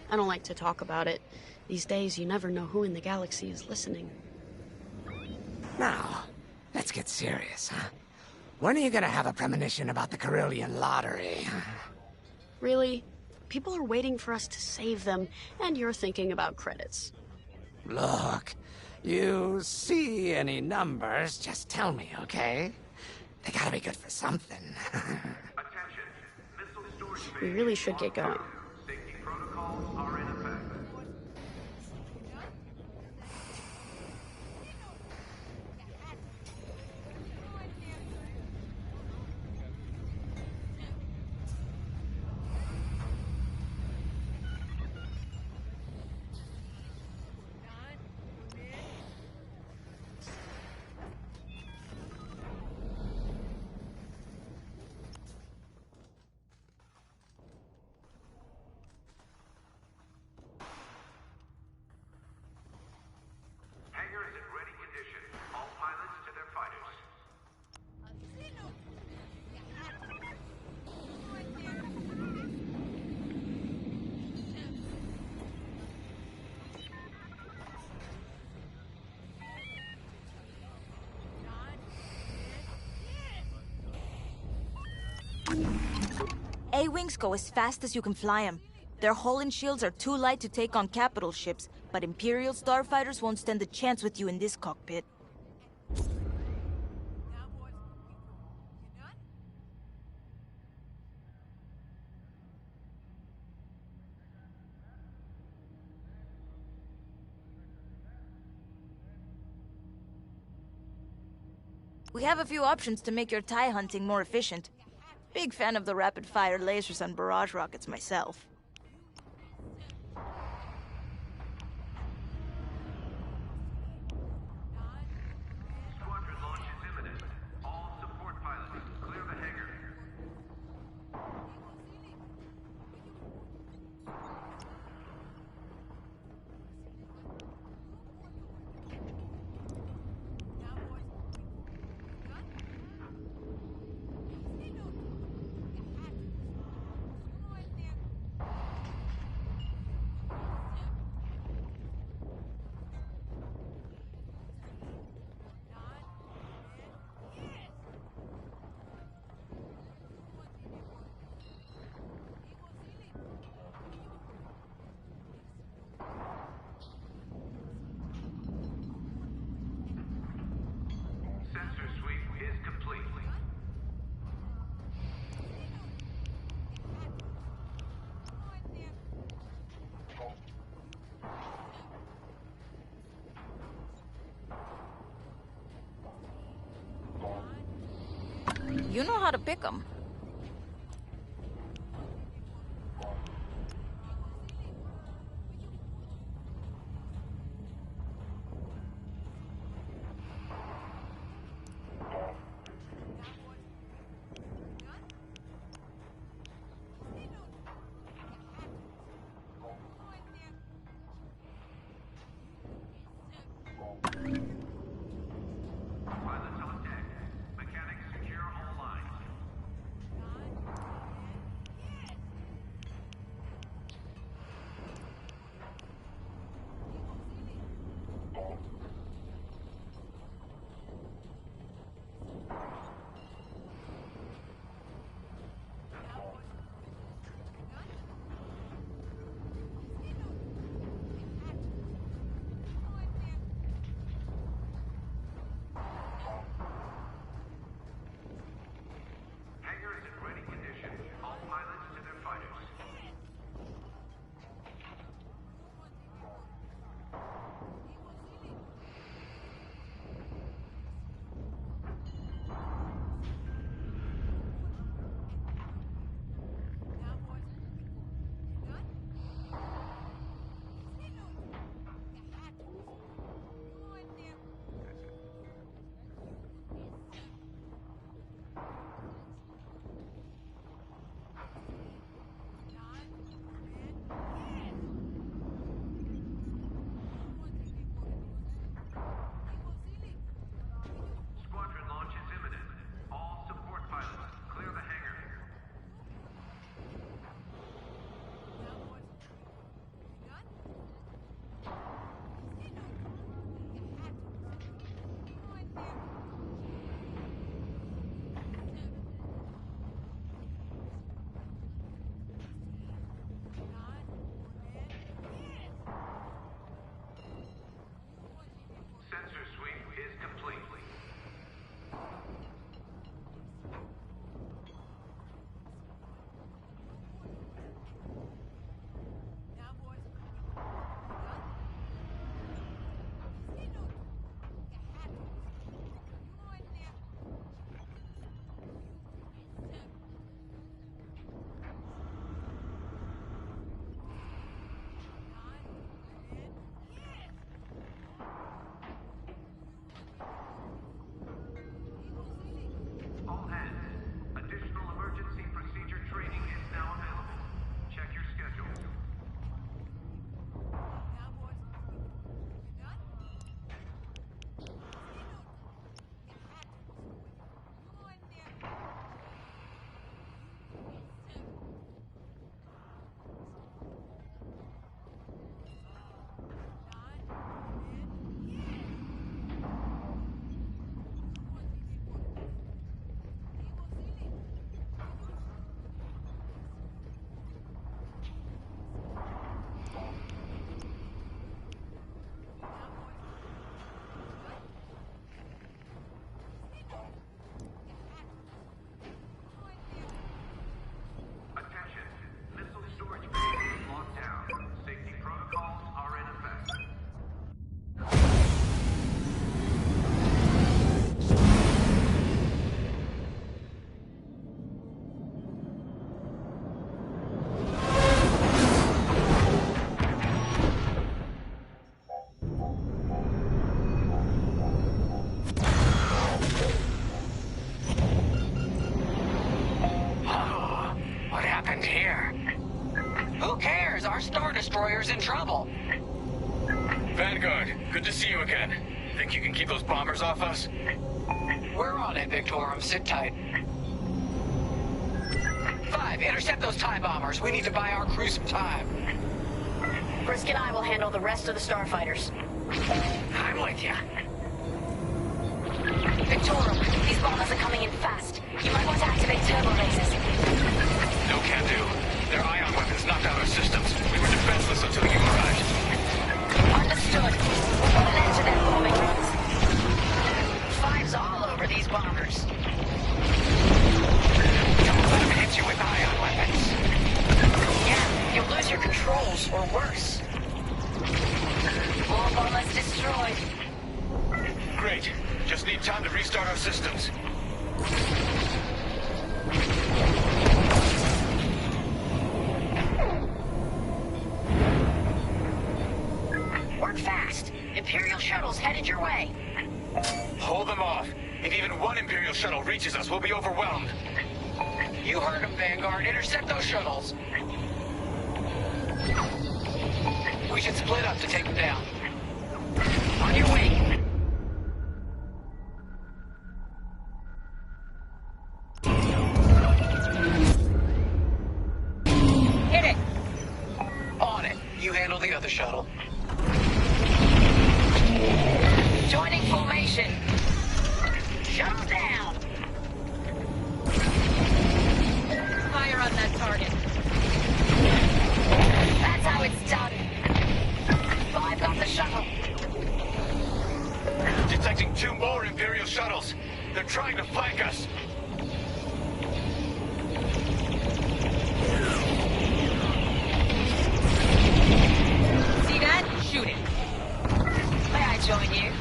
I don't like to talk about it. These days, you never know who in the galaxy is listening. Now, let's get serious, huh? When are you gonna have a premonition about the Carillion lottery? Really? People are waiting for us to save them, and you're thinking about credits. Look, you see any numbers, just tell me, okay? They gotta be good for something. We really should get going. Safety protocols are in effect. Hangar is in ready condition. All pilots to their fighters. A-Wings go as fast as you can fly them. Their hull and shields are too light to take on capital ships, but Imperial starfighters won't stand a chance with you in this cockpit. We have a few options to make your TIE hunting more efficient. Big fan of the rapid-fire lasers and barrage rockets myself. Squadron launch is imminent. All support pilots, clear the hangar. You know how to pick 'em. Pilots on deck. Mechanics secure all lines. Hangar is in ready condition. All pilots to their fighters. Squadron launch is imminent. All support pilots, clear the hangar. Sensor sweep is complete. All hands. Additional emergency procedure training is now available. Check your schedule. Attention. Missile storage bay is locked down. Safety protocols are in effect. Oh, what happened here? Who cares? Our Star Destroyer's in trouble. Vanguard, good to see you again. Think you can keep those bombers off us? We're on it, Victorum. Sit tight. 5, intercept those TIE bombers. We need to buy our crew some time. Brisk and I will handle the rest of the starfighters. I'm with you. Victorum, these bombers are coming in fast. You might want to activate turbo lasers. No can do. Their ion weapons knocked out our systems. We were defenseless until you arrived. Understood. We'll put an end to their bombing runs. 5's all over these bombers. Don't let them hit you with ion weapons. Yeah, you'll lose your controls or worse. All bombers destroyed. Great. Just need time to restart our systems. Imperial shuttles headed your way. Hold them off. If even one Imperial shuttle reaches us, we'll be overwhelmed. You heard them, Vanguard. Intercept those shuttles. We should split up to take them down. On your way. Hit it. On it. You handle the other shuttle. Joining formation. Shuttle down. Fire on that target. That's how it's done. 5 got the shuttle. Detecting 2 more Imperial shuttles. They're trying to flank us. See that? Shoot it. May I join you?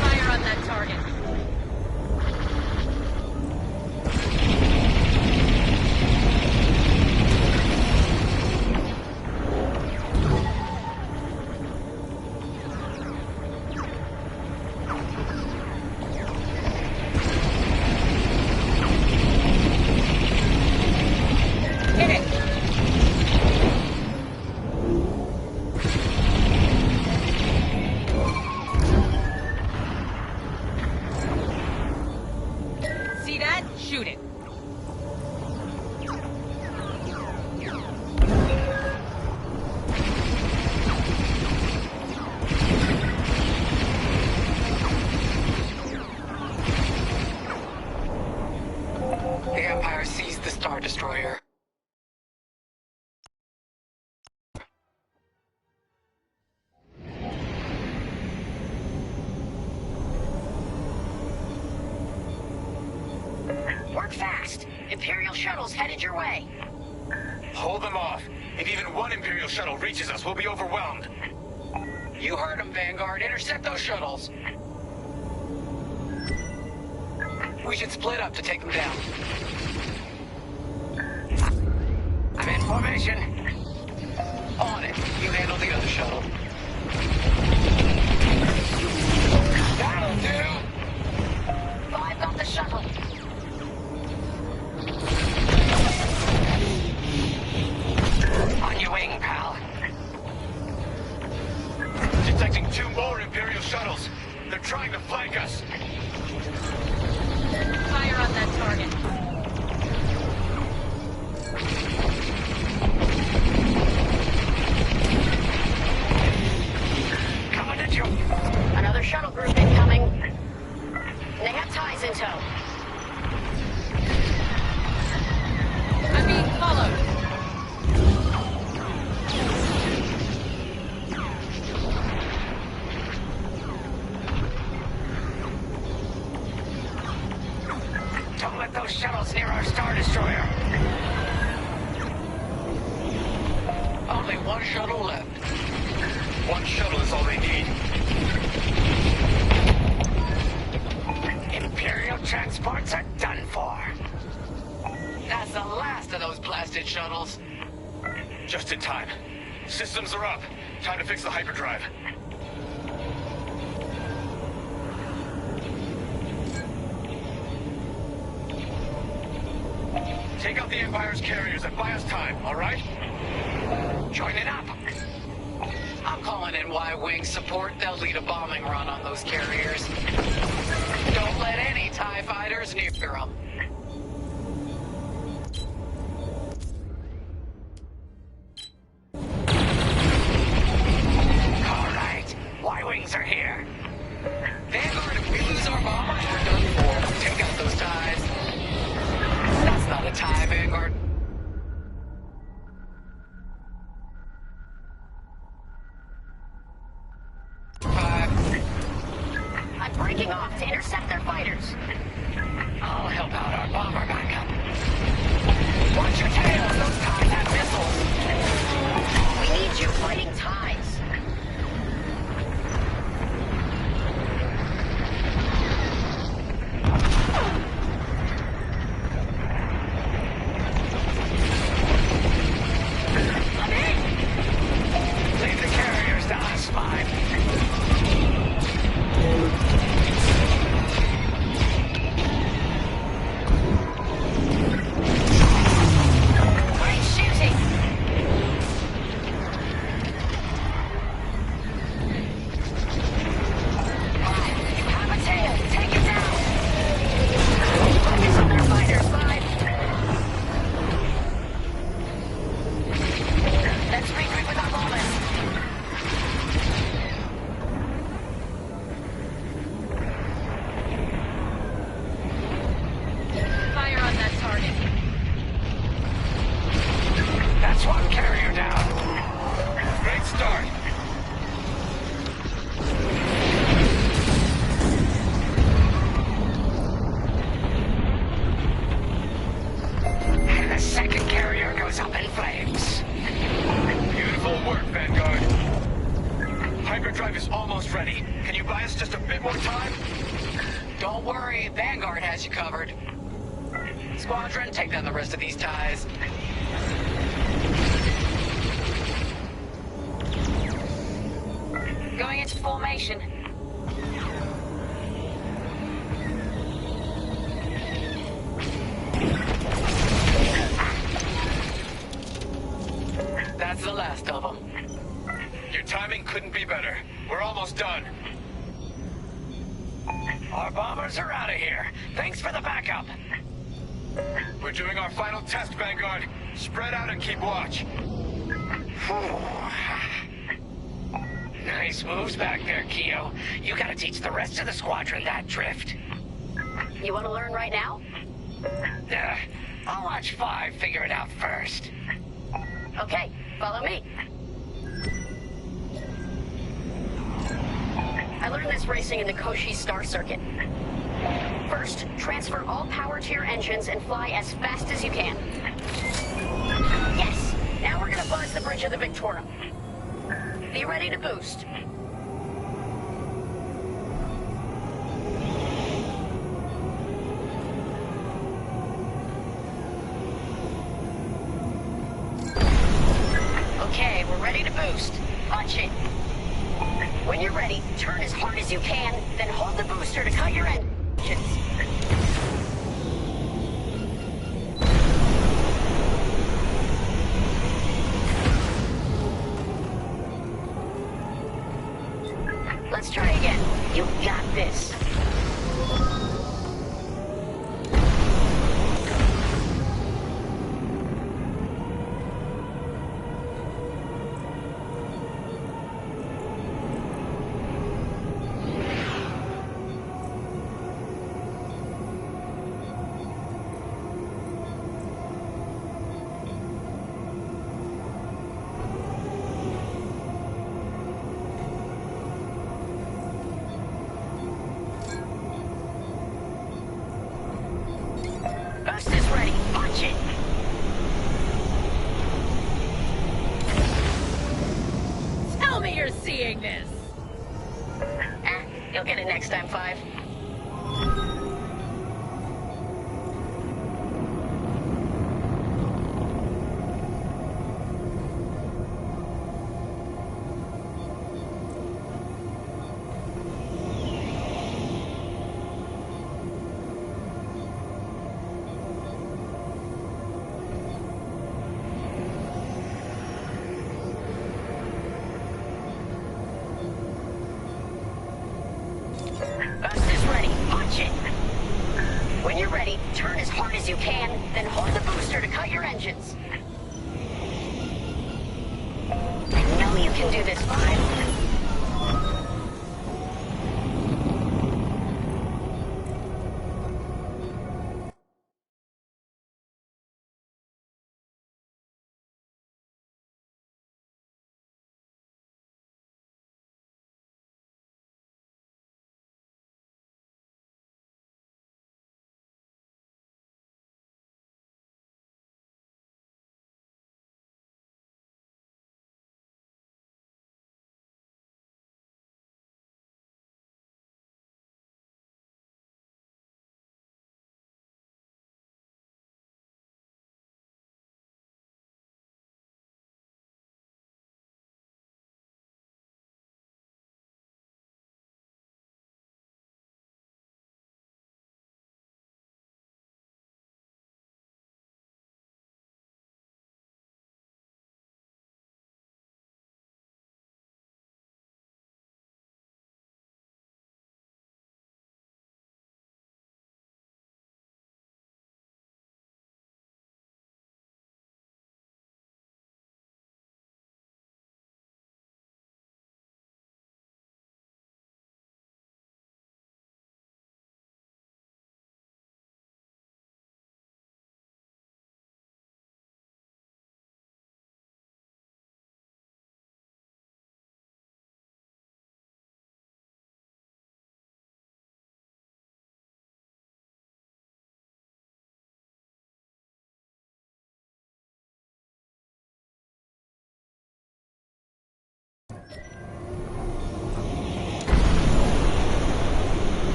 Fire on that target. Hit it. See that? Shoot it. The Empire seized the Star Destroyer. Work fast. Imperial shuttles headed your way. Hold them off. If even one Imperial shuttle reaches us, we'll be overwhelmed. You heard them, Vanguard. Intercept those shuttles. We should split up to take them down. I'm in formation. On it. You handle the other shuttle. That'll do. 5 got the shuttle. On your wing, pal. Detecting 2 more Imperial shuttles. They're trying to flank us. Fire on that target. Coming at you. Another shuttle group incoming. They have ties in tow. I'm being followed. Don't let those shuttles near our Star Destroyer. Only one shuttle left. 1 shuttle is all they need. Imperial transports are done for. That's the last of those blasted shuttles. Just in time. Systems are up. Time to fix the hyperdrive. Take out the Empire's carriers and buy us time, all right? Joining up. I'm calling in Y-Wing support. They'll lead a bombing run on those carriers. Don't let any TIE fighters near them. All right. Y-Wings are here. Vanguard, if we lose our bombers, we're done for. Take out those TIEs. That's not a TIE, Vanguard. I'm breaking off to intercept their fighters. I'll help out. Need more time? Don't worry, Vanguard has you covered. Squadron, take down the rest of these ties. Going into formation. That's the last of them. Your timing couldn't be better. We're almost done. Our bombers are out of here. Thanks for the backup. We're doing our final test, Vanguard. Spread out and keep watch. Nice moves back there, Keo. You gotta teach the rest of the squadron that drift. You want to learn right now? I'll watch 5 figure it out first. Okay, follow me. I learned this racing in the Koshi's Star Circuit. First, transfer all power to your engines and fly as fast as you can. Yes! Now we're gonna buzz the bridge of the Victorum. Be ready to boost. Okay, we're ready to boost. Punch it. When you're ready, turn as hard as you can, then hold the booster to cut your engines. Let's try again. You got this. Boost is ready. Punch it. Tell me you're seeing this. You'll get it next time, 5. Boost is ready. Punch it. When you're ready, turn as hard as you can, then hold the booster to cut your engines. I know you can do this, 5.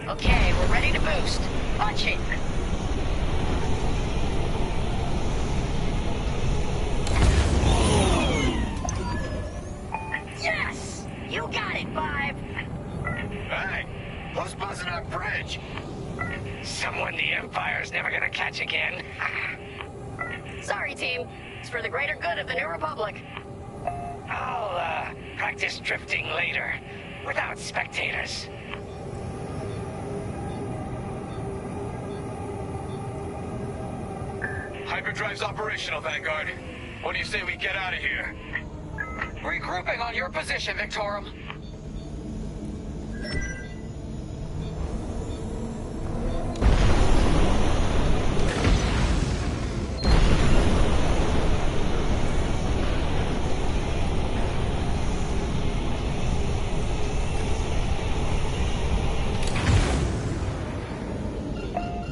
Okay, we're ready to boost. Punch it. Yes! You got it, Five. Hey, who's buzzing our bridge? Someone the Empire's never gonna catch again. Sorry, team. It's for the greater good of the New Republic. I'll, practice drifting later, without spectators. Hyperdrive's operational, Vanguard. What do you say we get out of here? Regrouping on your position, Victorum.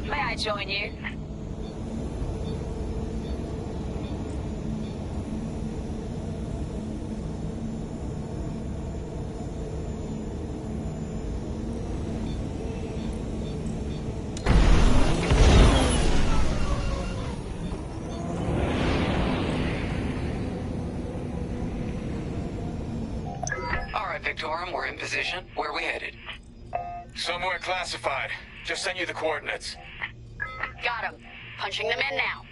May I join you? All right, Victorum, we're in position. Where are we headed? Somewhere classified. Just send you the coordinates. Got him. Punching them in now.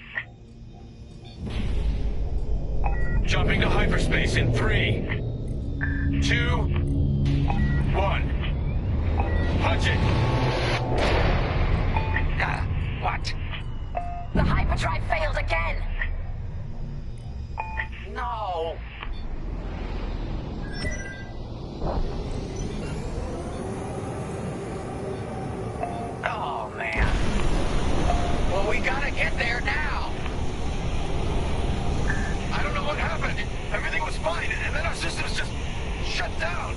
Jumping to hyperspace in 3, 2, 1. Punch it! What? The hyperdrive failed again. No! Oh, man. Well, we gotta get there now. I don't know what happened. Everything was fine, and then our systems just shut down.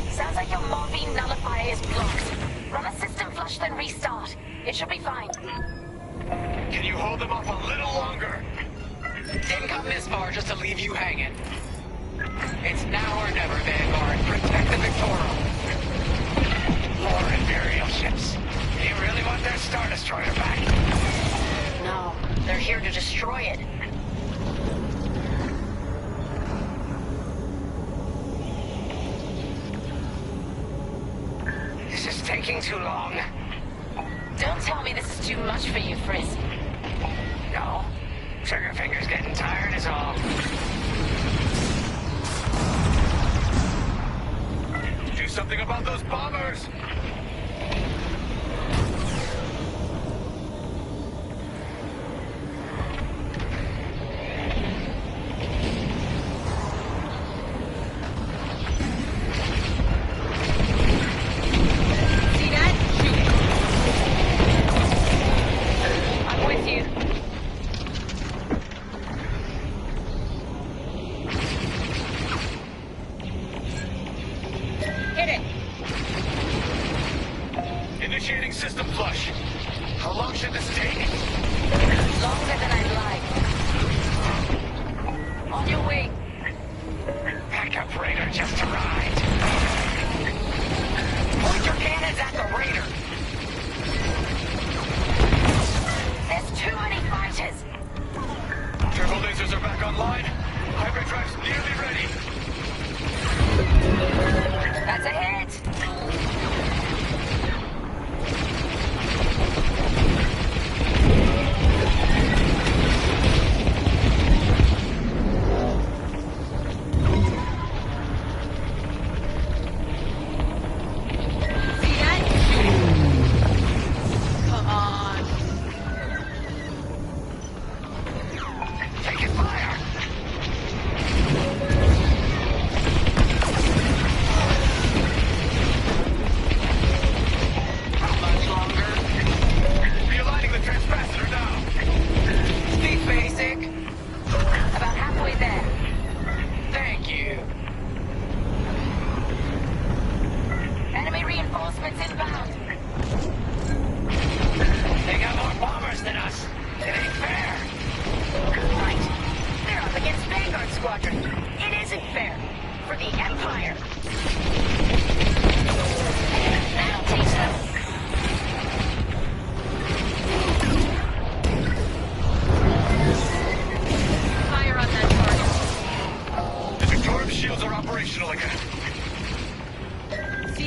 Sounds like your morphine nullifier is blocked. Run a system flush, then restart. It should be fine. Can you hold them up a little longer? Didn't come this far just to leave you hanging. It's now or never, Vanguard. Protect the Victorum. More Imperial ships. You really want their Star Destroyer back? No, they're here to destroy it. This is taking too long. Don't tell me this is too much for you, Frisk. No. Trigger finger's getting tired is all. Do something about those bombers! See that? Shoot it. I'm with you. Hit it. Initiating system flush. How long should this take? Longer than I'd like. On your way. Backup raider just arrived. Point your cannons at the raider. There's too many fighters. Turbo lasers are back online. Hyperdrive's nearly ready. That's a hit.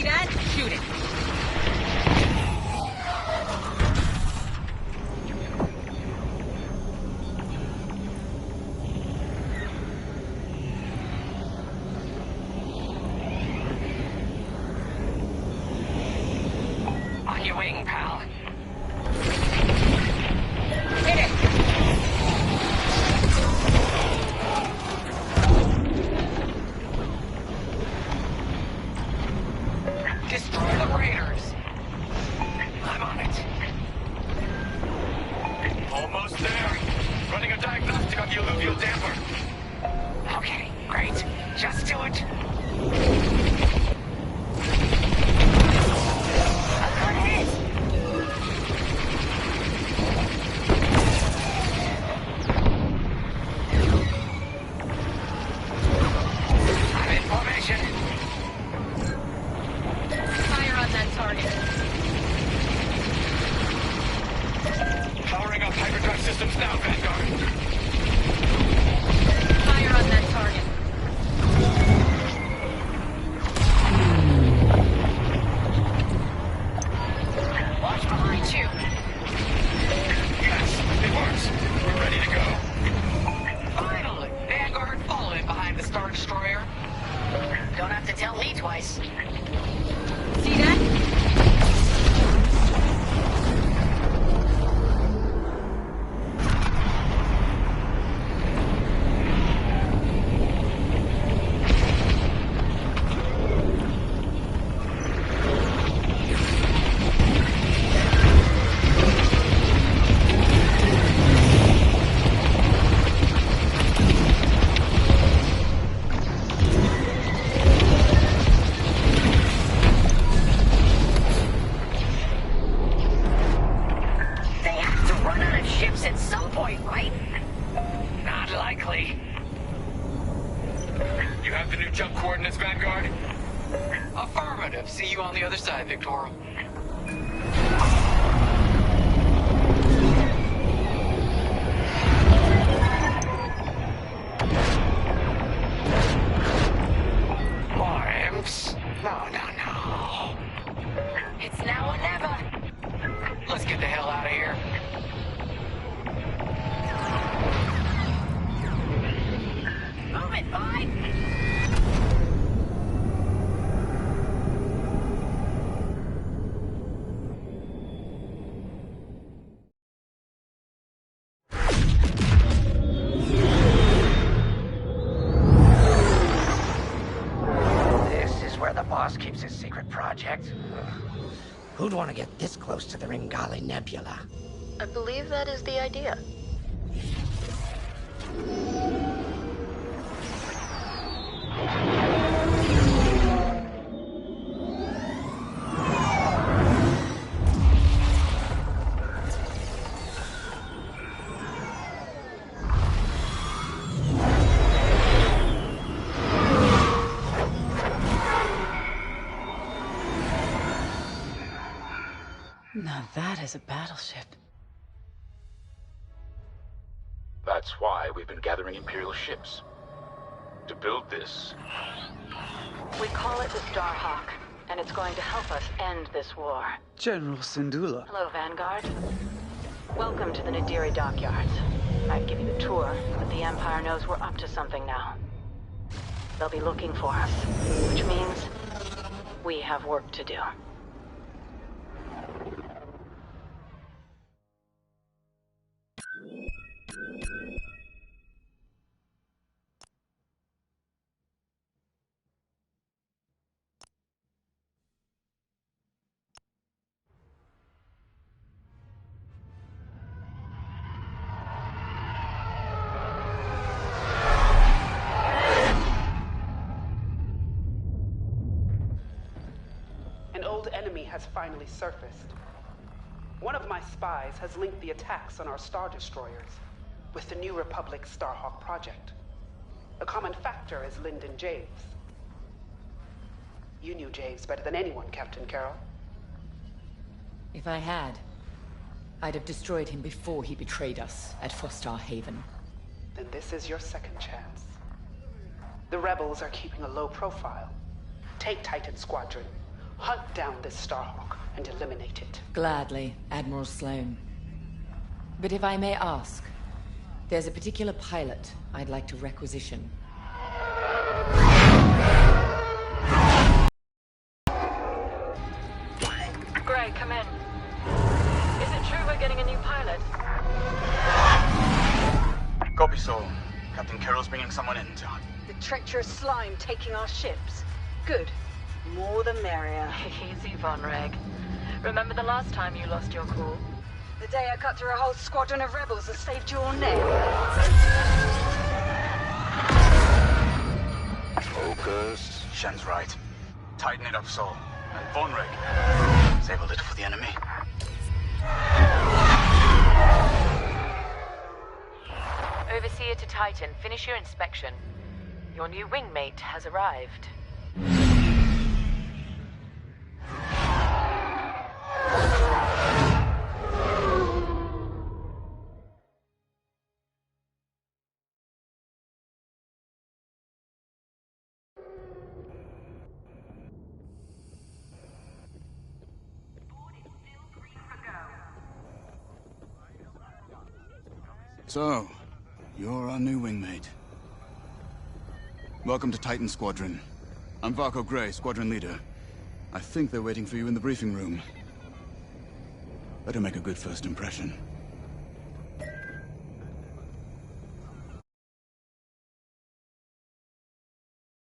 See that? Shoot it. On your wing, pal. Hit it. Destroy the raiders. I'm on it. Almost there. Running a diagnostic on the alluvial damper. Okay, great. Just do it. A good hit. I'm in formation. Fire on that target. Powering up hyperdrive systems now, Vanguard. Fire on that target. Watch behind you. Yes, it works. We're ready to go. Finally! Vanguard, follow in behind the Star Destroyer. Don't have to tell me twice. See that? They have to run out of ships at some point, right? Not likely. You have the new jump coordinates, Vanguard? Affirmative. See you on the other side, Victorum. More imps? No. It's now or never. Let's get the hell out of here. Move it, bud! This is where the boss keeps his secret project. Who'd want to get this close to the Ringali Nebula? I believe that is the idea. Now that is a battleship. That's why we've been gathering Imperial ships. To build this. We call it the Starhawk, and it's going to help us end this war. General Syndulla. Hello, Vanguard. Welcome to the Nadiri dockyards. I'd give you the tour, but the Empire knows we're up to something now. They'll be looking for us, which means we have work to do. An old enemy has finally surfaced. One of my spies has linked the attacks on our Star Destroyers with the New Republic Starhawk project. A common factor is Lyndon Javes. You knew Javes better than anyone, Captain Carroll. If I had, I'd have destroyed him before he betrayed us at Fostar Haven. Then this is your second chance. The rebels are keeping a low profile. Take Titan Squadron. Hunt down this Starhawk and eliminate it. Gladly, Admiral Sloane. But if I may ask, there's a particular pilot I'd like to requisition. Gray, come in. Is it true we're getting a new pilot? Copy, Sol. Captain Carroll's bringing someone in, John. The treacherous slime taking our ships. Good. More the merrier. Easy, Von Reg. Remember the last time you lost your cool? The day I cut through a whole squadron of rebels and saved your neck. Focus. Shen's right. Tighten it up, Sol. And Von Reg, save a little for the enemy. Overseer to Titan, finish your inspection. Your new wingmate has arrived. So, you're our new wingmate. Welcome to Titan Squadron. I'm Varco Gray, Squadron Leader. I think they're waiting for you in the briefing room. Better make a good first impression.